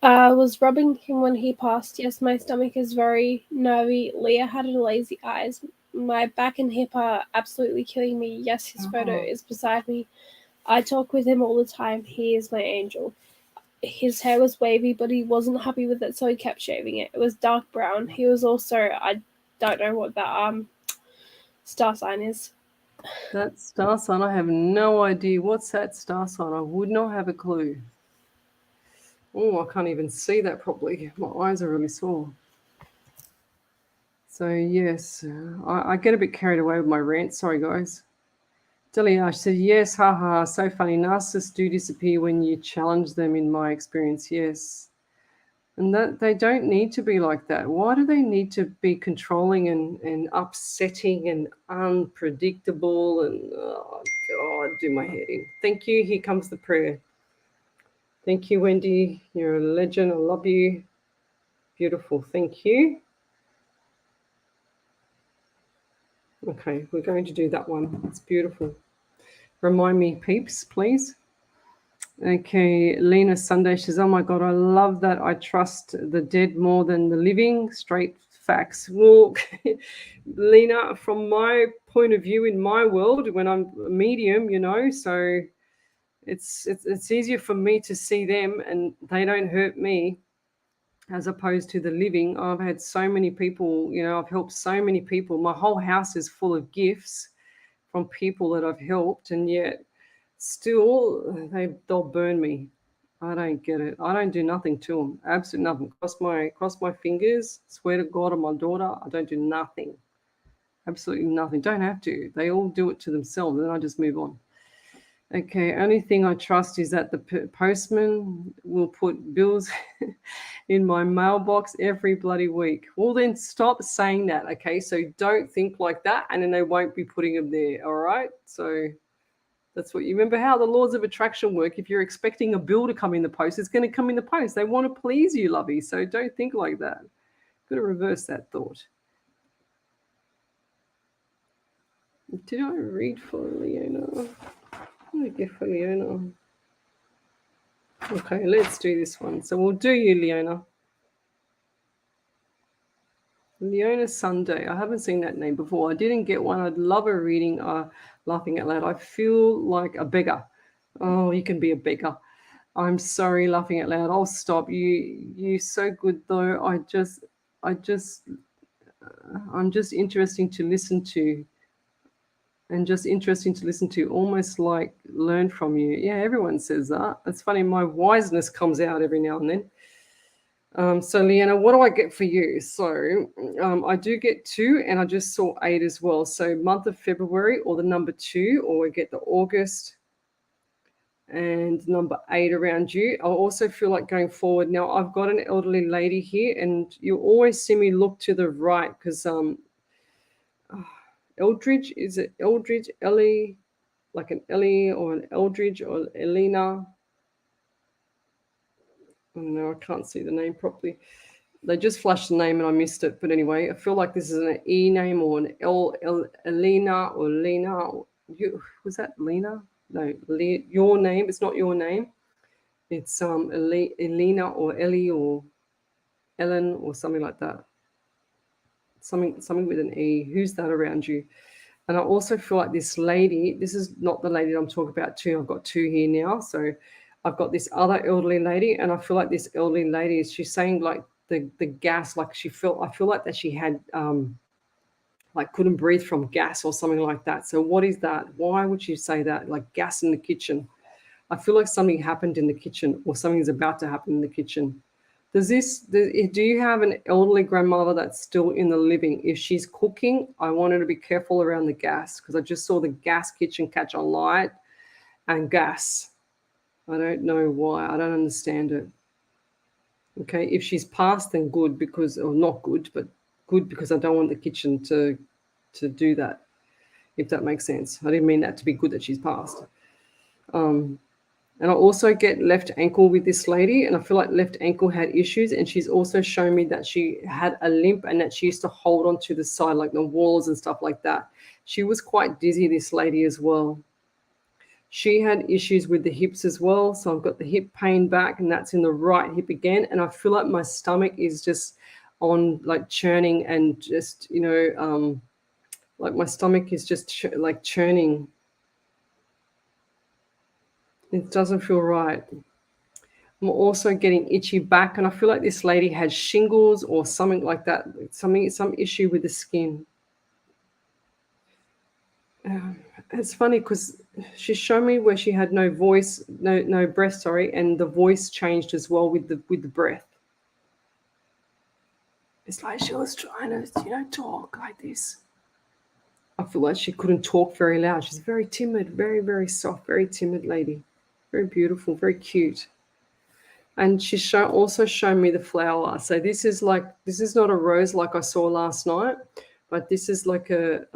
was rubbing him when he passed. Yes, my stomach is very nervy. Leah had lazy eyes. My back and hip are absolutely killing me. Yes, his photo is beside me. I talk with him all the time. He is my angel. His hair was wavy, but he wasn't happy with it, so he kept shaving it. It was dark brown. He was also, I don't know what that star sign is. That star sign, I have no idea. What's that star sign? I would not have a clue. Oh, I can't even see that properly. My eyes are really sore. So, yes, I get a bit carried away with my rant. Sorry, guys. Delia said, yes, haha, so funny. Narcissists do disappear when you challenge them, in my experience, yes. And that they don't need to be like that. Why do they need to be controlling and upsetting and unpredictable? And, oh, God, do my head in. Thank you. Here comes the prayer. Thank you, Wendy. You're a legend. I love you. Beautiful. Thank you. Okay, we're going to do that one. It's beautiful. Remind me, peeps, please. Okay, Lena Sunday says, oh my God, I love that. I trust the dead more than the living. Straight facts. Well, Lena, from my point of view in my world, when I'm a medium, so it's easier for me to see them and they don't hurt me as opposed to the living. I've had so many people, I've helped so many people. My whole house is full of gifts from people that I've helped, and yet still they'll burn me. I don't get it. I don't do nothing to them. Absolutely nothing. Cross my fingers. Swear to God on my daughter, I don't do nothing. Absolutely nothing. Don't have to. They all do it to themselves, and then I just move on. Okay, only thing I trust is that the postman will put bills in my mailbox every bloody week. Well, then stop saying that, okay? So don't think like that, and then they won't be putting them there, all right? So that's what you remember how the laws of attraction work. If you're expecting a bill to come in the post, it's going to come in the post. They want to please you, lovey, so don't think like that. Got to reverse that thought. Did I read for Leona? For Leona. Okay, let's do this one. So we'll do you, Leona. Leona Sunday. I haven't seen that name before. I didn't get one. I'd love a reading. Laughing out loud. I feel like a beggar. Oh, you can be a beggar. I'm sorry, laughing out loud. I'll stop. You so good though. I'm just interesting to listen to, and just interesting to listen to, almost like learn from you. Yeah, everyone says that. It's funny. My wiseness comes out every now and then. So Leanna, what do I get for you? So I do get 2, and I just saw 8 as well. So month of February, or the number 2, or we get the August and number 8 around you. I also feel like going forward. Now I've got an elderly lady here, and you always see me look to the right because Eldridge, is it Eldridge, Ellie, like an Ellie or an Eldridge or Elena? Oh, no, I can't see the name properly. They just flashed the name and I missed it. But anyway, I feel like this is an E name or an Elena or Lena. Was that Lena? No, your name. It's not your name. It's Elena or Ellie or Ellen or something like that. Something with an E. Who's that around you? And I also feel like this lady, this is not the lady that I'm talking about too. I've got 2 here now. So I've got this other elderly lady, and I feel like this elderly lady she's saying like the gas, like I feel like that she had like couldn't breathe from gas or something like that. So what is that? Why would you say that? Like gas in the kitchen? I feel like something happened in the kitchen, or something's about to happen in the kitchen. Do you have an elderly grandmother that's still in the living? If she's cooking, I want her to be careful around the gas, because I just saw the gas kitchen catch on light and gas. I don't know why. I don't understand it. Okay, if she's passed, then good, or not good, but good, because I don't want the kitchen to do that, if that makes sense. I didn't mean that to be good that she's passed. And I also get left ankle with this lady, and I feel like left ankle had issues, and she's also shown me that she had a limp and that she used to hold on to the side, like the walls and stuff like that. She was quite dizzy, this lady as well. She had issues with the hips as well. So I've got the hip pain back, and that's in the right hip again. And I feel like my stomach is just on like churning, and just, like my stomach is just like churning. It doesn't feel right. I'm also getting itchy back, and I feel like this lady had shingles or something like that, some issue with the skin. It's funny because she showed me where she had no voice, no breath, sorry, and the voice changed as well with the breath. It's like she was trying to, talk like this. I feel like she couldn't talk very loud. She's very timid, very, very soft, very timid lady. Very beautiful, very cute. And she's also shown me the flower. So this is not a rose like I saw last night, but this is like a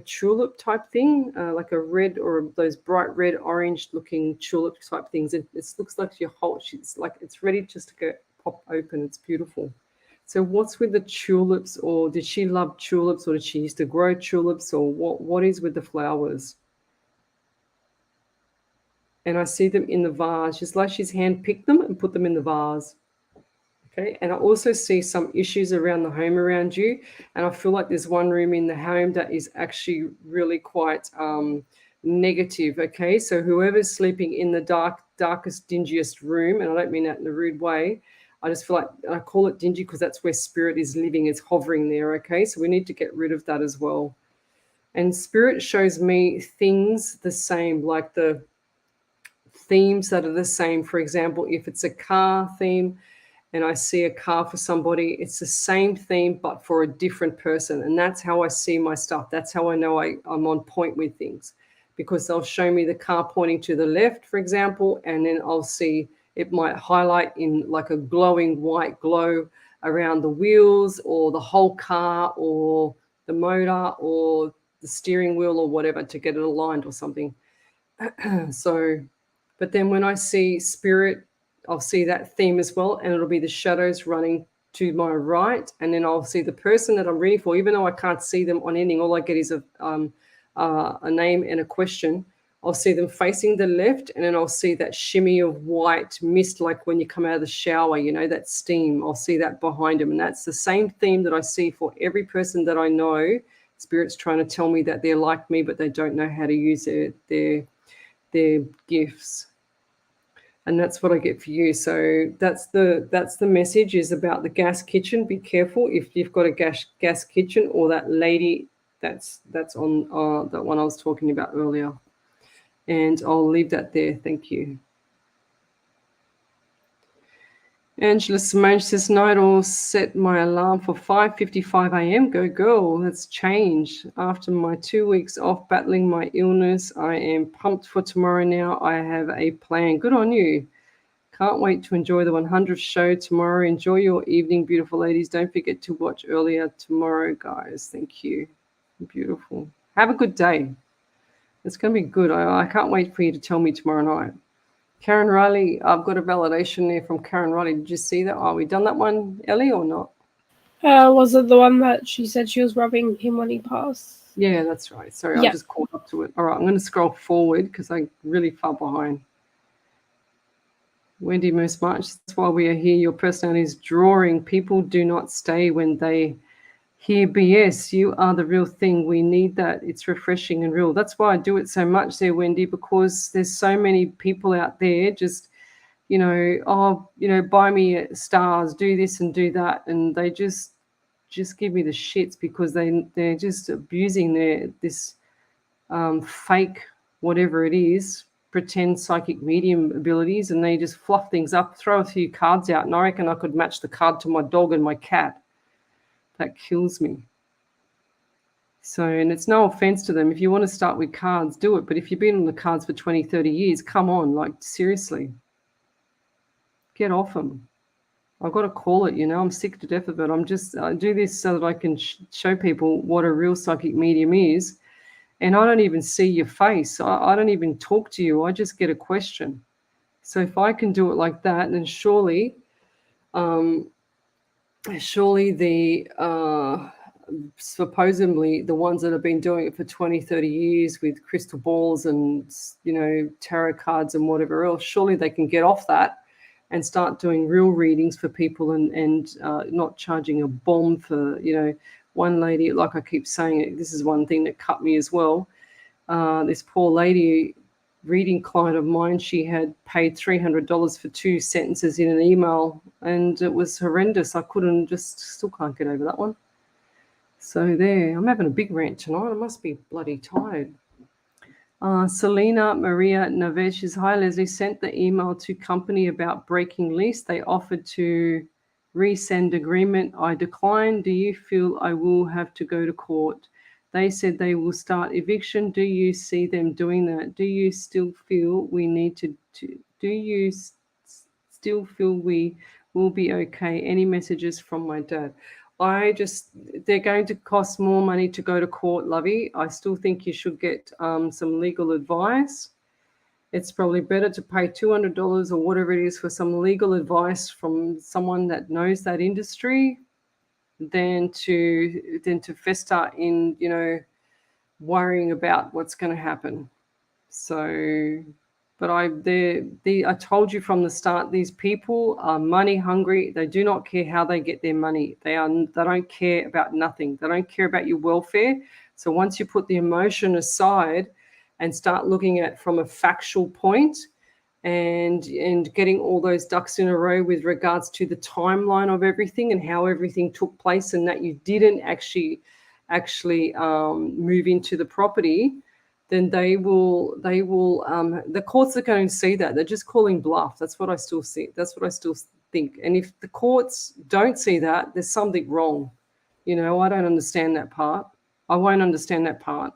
tulip type thing, like a red, or those bright red orange looking tulip type things. It looks like it's ready just to go pop open. It's beautiful. So what's with the tulips? Or did she love tulips, or did she used to grow tulips, or what is with the flowers? And I see them in the vase, just like she's handpicked them and put them in the vase. Okay, and I also see some issues around the home around you, and I feel like there's one room in the home that is actually really quite negative. Okay, so whoever's sleeping in the darkest, dingiest room, and I don't mean that in a rude way, I just feel like I call it dingy because that's where spirit is living, it's hovering there. Okay, so we need to get rid of that as well. And spirit shows me things the same, like the themes that are the same. For example, if it's a car theme and I see a car for somebody, it's the same theme but for a different person. And that's how I see my stuff. That's how I know I'm on point with things, because they'll show me the car pointing to the left, for example, and then I'll see it might highlight in like a glowing white glow around the wheels or the whole car or the motor or the steering wheel or whatever to get it aligned or something. So, but then when I see spirit, I'll see that theme as well, and it'll be the shadows running to my right, and then I'll see the person that I'm reading for, even though I can't see them on anything. All I get is a name and a question. I'll see them facing the left, and then I'll see that shimmy of white mist, like when you come out of the shower, you know, that steam. I'll see that behind them. And that's the same theme that I see for every person that I know. Spirit's trying to tell me that they're like me, but they don't know how to use their gifts. And that's what I get for you. So that's the message, is about the gas kitchen. Be careful if you've got a gas kitchen, or that lady that's on that one I was talking about earlier. And I'll leave that there. Thank you. Angela Simone says, night, I'll set my alarm for 5:55 a.m. Go girl, that's changed. After my 2 weeks off battling my illness, I am pumped for tomorrow now. I have a plan. Good on you. Can't wait to enjoy the 100th show tomorrow. Enjoy your evening, beautiful ladies. Don't forget to watch earlier tomorrow, guys. Thank you. Beautiful. Have a good day. It's going to be good. I can't wait for you to tell me tomorrow night. Karen Riley, I've got a validation there from Karen Riley. Did you see that? Are we done that one, Ellie, or not? Was it the one that she said she was rubbing him when he passed? Yeah, that's right. Sorry, Yeah. I just caught up to it. All right, I'm going to scroll forward because I'm really far behind. Wendy Moose March, that's why we are here. Your personality is drawing. People do not stay when they hear BS. You are the real thing. We need that. It's refreshing and real. That's why I do it so much there, Wendy, because there's so many people out there just, you know, oh, you know, buy me stars, do this and do that. And they just give me the shits because they're just abusing this fake, whatever it is, pretend psychic medium abilities, and they just fluff things up, throw a few cards out, and I reckon I could match the card to my dog and my cat. That kills me. So, and it's no offense to them. If you want to start with cards, do it. But if you've been on the cards for 20, 30 years, come on, like, seriously. Get off them. I've got to call it, you know. I'm sick to death of it. I do this so that I can show people what a real psychic medium is. And I don't even see your face. I don't even talk to you. I just get a question. So if I can do it like that, then surely the supposedly the ones that have been doing it for 20, 30 years with crystal balls and, you know, tarot cards and whatever else, surely they can get off that and start doing real readings for people and not charging a bomb for, you know, one lady, like I keep saying, this is one thing that cut me as well. This poor lady, reading client of mine, she had paid $300 for 2 sentences in an email, and it was horrendous. I still can't get over that one. So there, I'm having a big rant tonight. I must be bloody tired. Selena Maria Navesh is, hi Lesley, sent the email to company about breaking lease. They offered to resend agreement. I declined. Do you feel I will have to go to court? They said they will start eviction. Do you see them doing that? Do you still feel we need to do you still feel we will be okay? Any messages from my dad? They're going to cost more money to go to court, Lovey. I still think you should get some legal advice. It's probably better to pay $200 or whatever it is for some legal advice from someone that knows that industry than to fester in, you know, worrying about what's going to happen. So, but I told you from the start, these people are money hungry. They do not care how they get their money. They don't care about nothing. They don't care about your welfare. So once you put the emotion aside and start looking at from a factual point and getting all those ducks in a row with regards to the timeline of everything and how everything took place, and that you didn't actually move into the property, then the courts are going to see that. They're just calling bluff. That's what I still see. That's what I still think. And if the courts don't see that, there's something wrong. You know, I don't understand that part. I won't understand that part.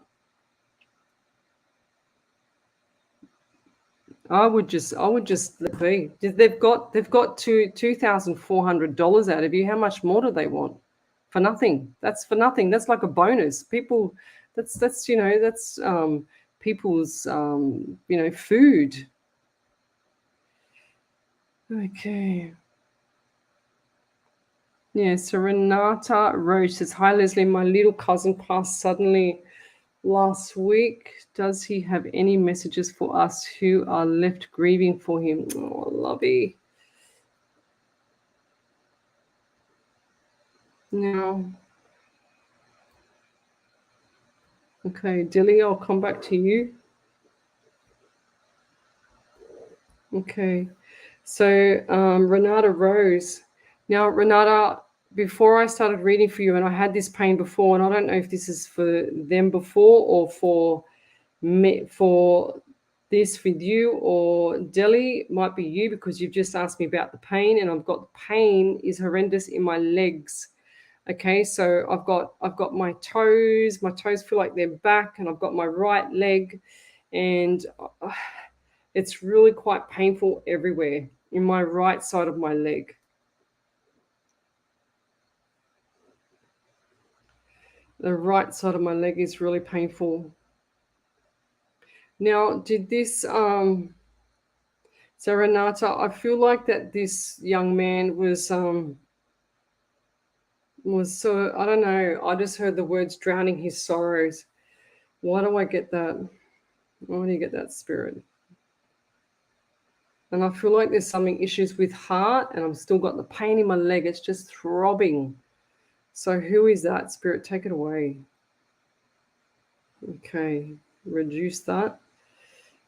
I would just let it be. They've got $2,400 out of you. How much more do they want? For nothing. That's for nothing. That's like a bonus. People, that's people's food. Okay. Yeah, so Renata Roach says, hi Lesley, my little cousin passed suddenly last week. Does he have any messages for us who are left grieving for him? Oh, lovey. No. Okay, Dilly, I'll come back to you. Okay. So, Renata Rose. Now, Renata, before I started reading for you, and I had this pain before, and I don't know if this is for them before or for me, for this with you, or Delhi, might be you, because you've just asked me about the pain, and I've got the pain is horrendous in my legs. Okay, so I've got my toes feel like they're back, and I've got my right leg, and it's really quite painful everywhere in my right side of my leg. The right side of my leg is really painful. Now, did this so Renata, I feel like that this young man was so, I don't know, I just heard the words drowning his sorrows. Why do I get that? Why do you get that, spirit? And I feel like there's something issues with heart, and I've still got the pain in my leg. It's just throbbing. So who is that, spirit? Take it away. Okay, reduce that.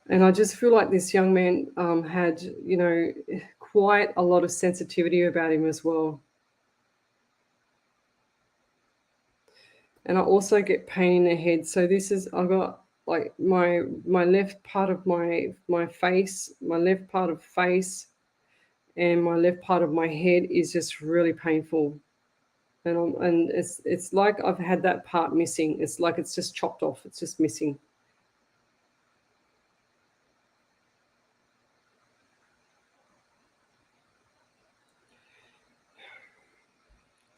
And I just feel like this young man had, you know, quite a lot of sensitivity about him as well. And I also get pain in the head. So this is, I've got like my left part of my face, my left part of face, and my left part of my head is just really painful. And it's like I've had that part missing. It's like it's just chopped off. It's just missing.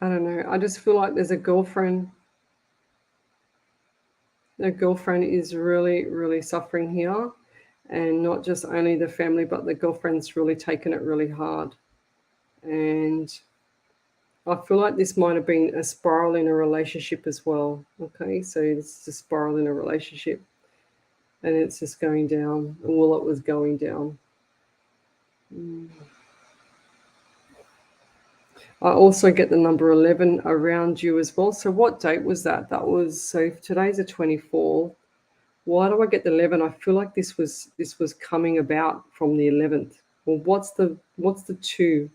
I don't know. I just feel like there's a girlfriend. The girlfriend is really, really suffering here. And not just only the family, but the girlfriend's really taken it really hard. And I feel like this might have been a spiral in a relationship as well. Okay, so it's a spiral in a relationship. And it's just going down. Well, it was going down. I also get the number 11 around you as well. So what date was that? That was, so today's the 24th. Why do I get the 11? I feel like this was coming about from the 11th. Well, what's the 2?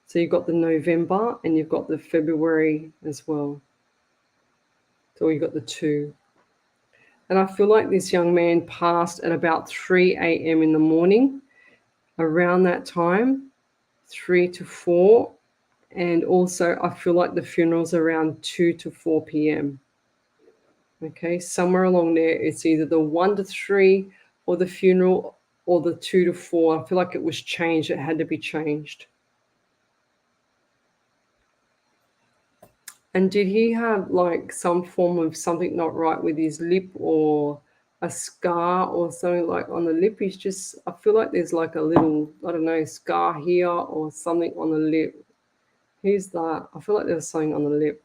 So you've got the November and you've got the February as well. So you got the 2. And I feel like this young man passed at about 3 a.m. in the morning, around that time, 3 to 4. And also I feel like the funeral's around 2 to 4 p.m. Okay, somewhere along there, it's either the 1 to 3 or the funeral, or the 2 to 4. I feel like it was changed. It had to be changed. And did he have like some form of something not right with his lip, or a scar or something like on the lip? He's just, I feel like there's like a little, I don't know, scar here or something on the lip. Who's that? I feel like there's something on the lip.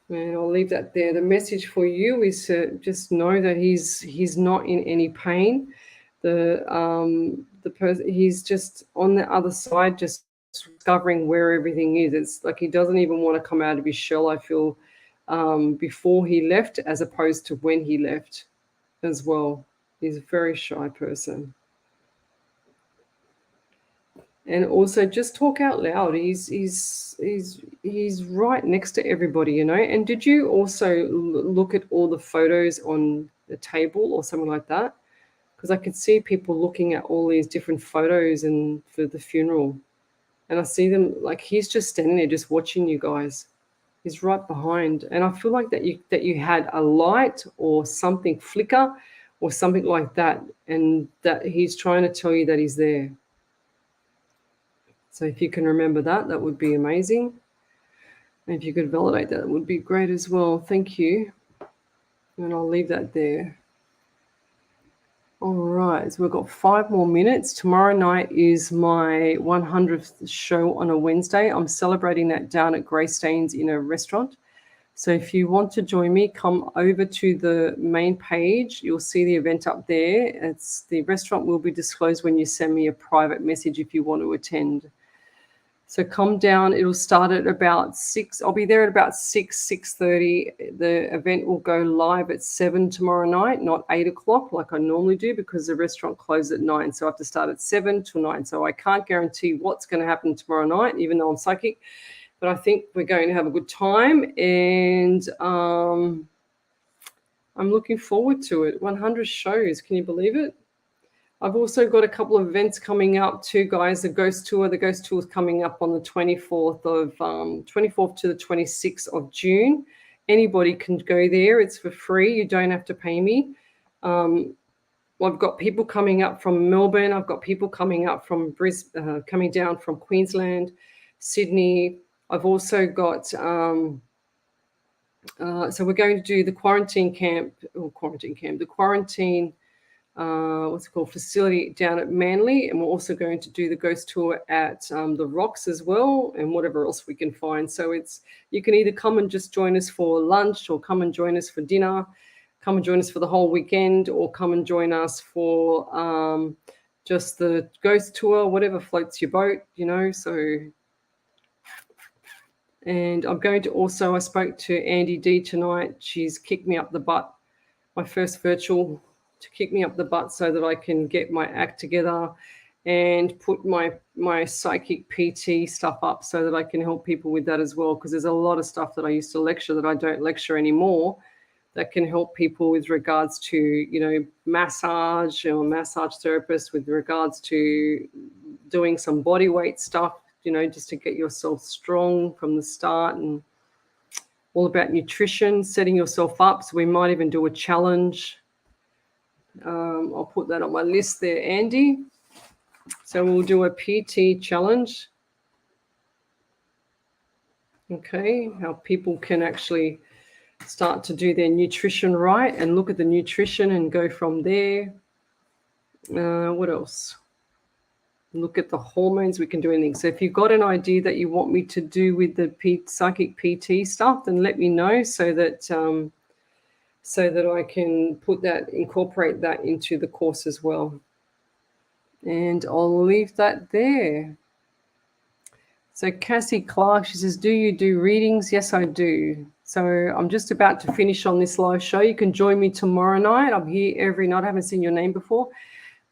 And I'll leave that there. The message for you is to just know that he's not in any pain. The person, he's just on the other side, just discovering where everything is. It's like he doesn't even want to come out of his shell, I feel, before he left, as opposed to when he left as well. He's a very shy person. And also just talk out loud. He's right next to everybody, you know. And did you also look at all the photos on the table or something like that? Because I could see people looking at all these different photos and for the funeral, and I see them, like he's just standing there just watching you guys. He's right behind, and I feel like that you had a light or something flicker or something like that, and that he's trying to tell you that he's there. So if you can remember that, that would be amazing. And if you could validate that, it would be great as well. Thank you. And I'll leave that there. All right, so we've got 5 more minutes. Tomorrow night is my 100th show on a Wednesday. I'm celebrating that down at Greystanes in a restaurant. So if you want to join me, come over to the main page. You'll see the event up there. The restaurant will be disclosed when you send me a private message if you want to attend. So come down. It'll start at about 6. I'll be there at about 6:30. The event will go live at 7 tomorrow night, not 8 o'clock like I normally do, because the restaurant closes at 9. So I have to start at 7 till 9. So I can't guarantee what's going to happen tomorrow night, even though I'm psychic. But I think we're going to have a good time, and I'm looking forward to it. 100 shows. Can you believe it? I've also got a couple of events coming up too, guys. The Ghost Tour. The Ghost Tour is coming up on the 24th to the 26th of June. Anybody can go there. It's for free. You don't have to pay me. I've got people coming up from Melbourne. I've got people coming up from Brisbane, coming down from Queensland, Sydney. I've also got, so we're going to do the quarantine facility down at Manly, and we're also going to do the Ghost Tour at the Rocks as well, and whatever else we can find. So you can either come and just join us for lunch, or come and join us for dinner, come and join us for the whole weekend, or come and join us for just the Ghost Tour, whatever floats your boat, so. And I'm going to also, I spoke to Andy D tonight. She's kicked me up the butt, my first virtual, to kick me up the butt so that I can get my act together and put my psychic PT stuff up so that I can help people with that as well. Because there's a lot of stuff that I used to lecture that I don't lecture anymore that can help people with regards to, massage or massage therapist, with regards to doing some body weight stuff, just to get yourself strong from the start, and all about nutrition, setting yourself up. So we might even do a challenge. I'll put that on my list there, Andy. So we'll do a PT challenge. Okay, how people can actually start to do their nutrition right and look at the nutrition and go from there. What else? Look at the hormones. We can do anything. So if you've got an idea that you want me to do with the psychic PT stuff, then let me know so that I can incorporate that into the course as well. And I'll leave that there. So Cassie Clark, she says, do you do readings? Yes, I do. So I'm just about to finish on this live show. You can join me tomorrow night. I'm here every night. I haven't seen your name before.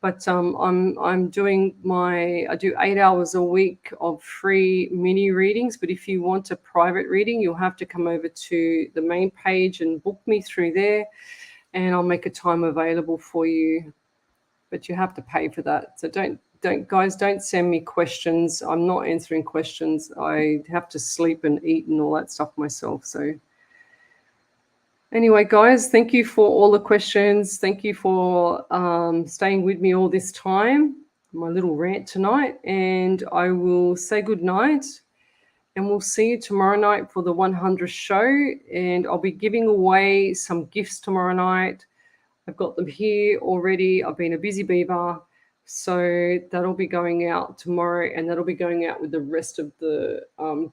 But I'm doing I do 8 hours a week of free mini readings. But if you want a private reading, you'll have to come over to the main page and book me through there, and I'll make a time available for you. But you have to pay for that. So don't send me questions. I'm not answering questions. I have to sleep and eat and all that stuff myself. So anyway, guys, thank you for all the questions. Thank you for staying with me all this time, my little rant tonight. And I will say good night, and we'll see you tomorrow night for the 100th show. And I'll be giving away some gifts tomorrow night. I've got them here already. I've been a busy beaver. So that'll be going out tomorrow, and that'll be going out with the rest of the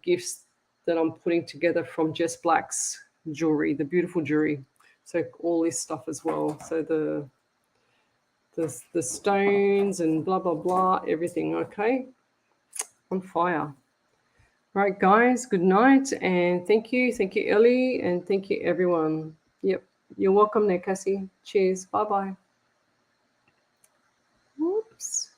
gifts that I'm putting together from Jess Black's jewelry, the beautiful jewelry. So all this stuff as well. So the stones and blah blah blah, everything. Okay, on fire. Right, guys, good night, and thank you Ellie, and thank you everyone. Yep, you're welcome there, Cassie. Cheers. Bye bye. Whoops.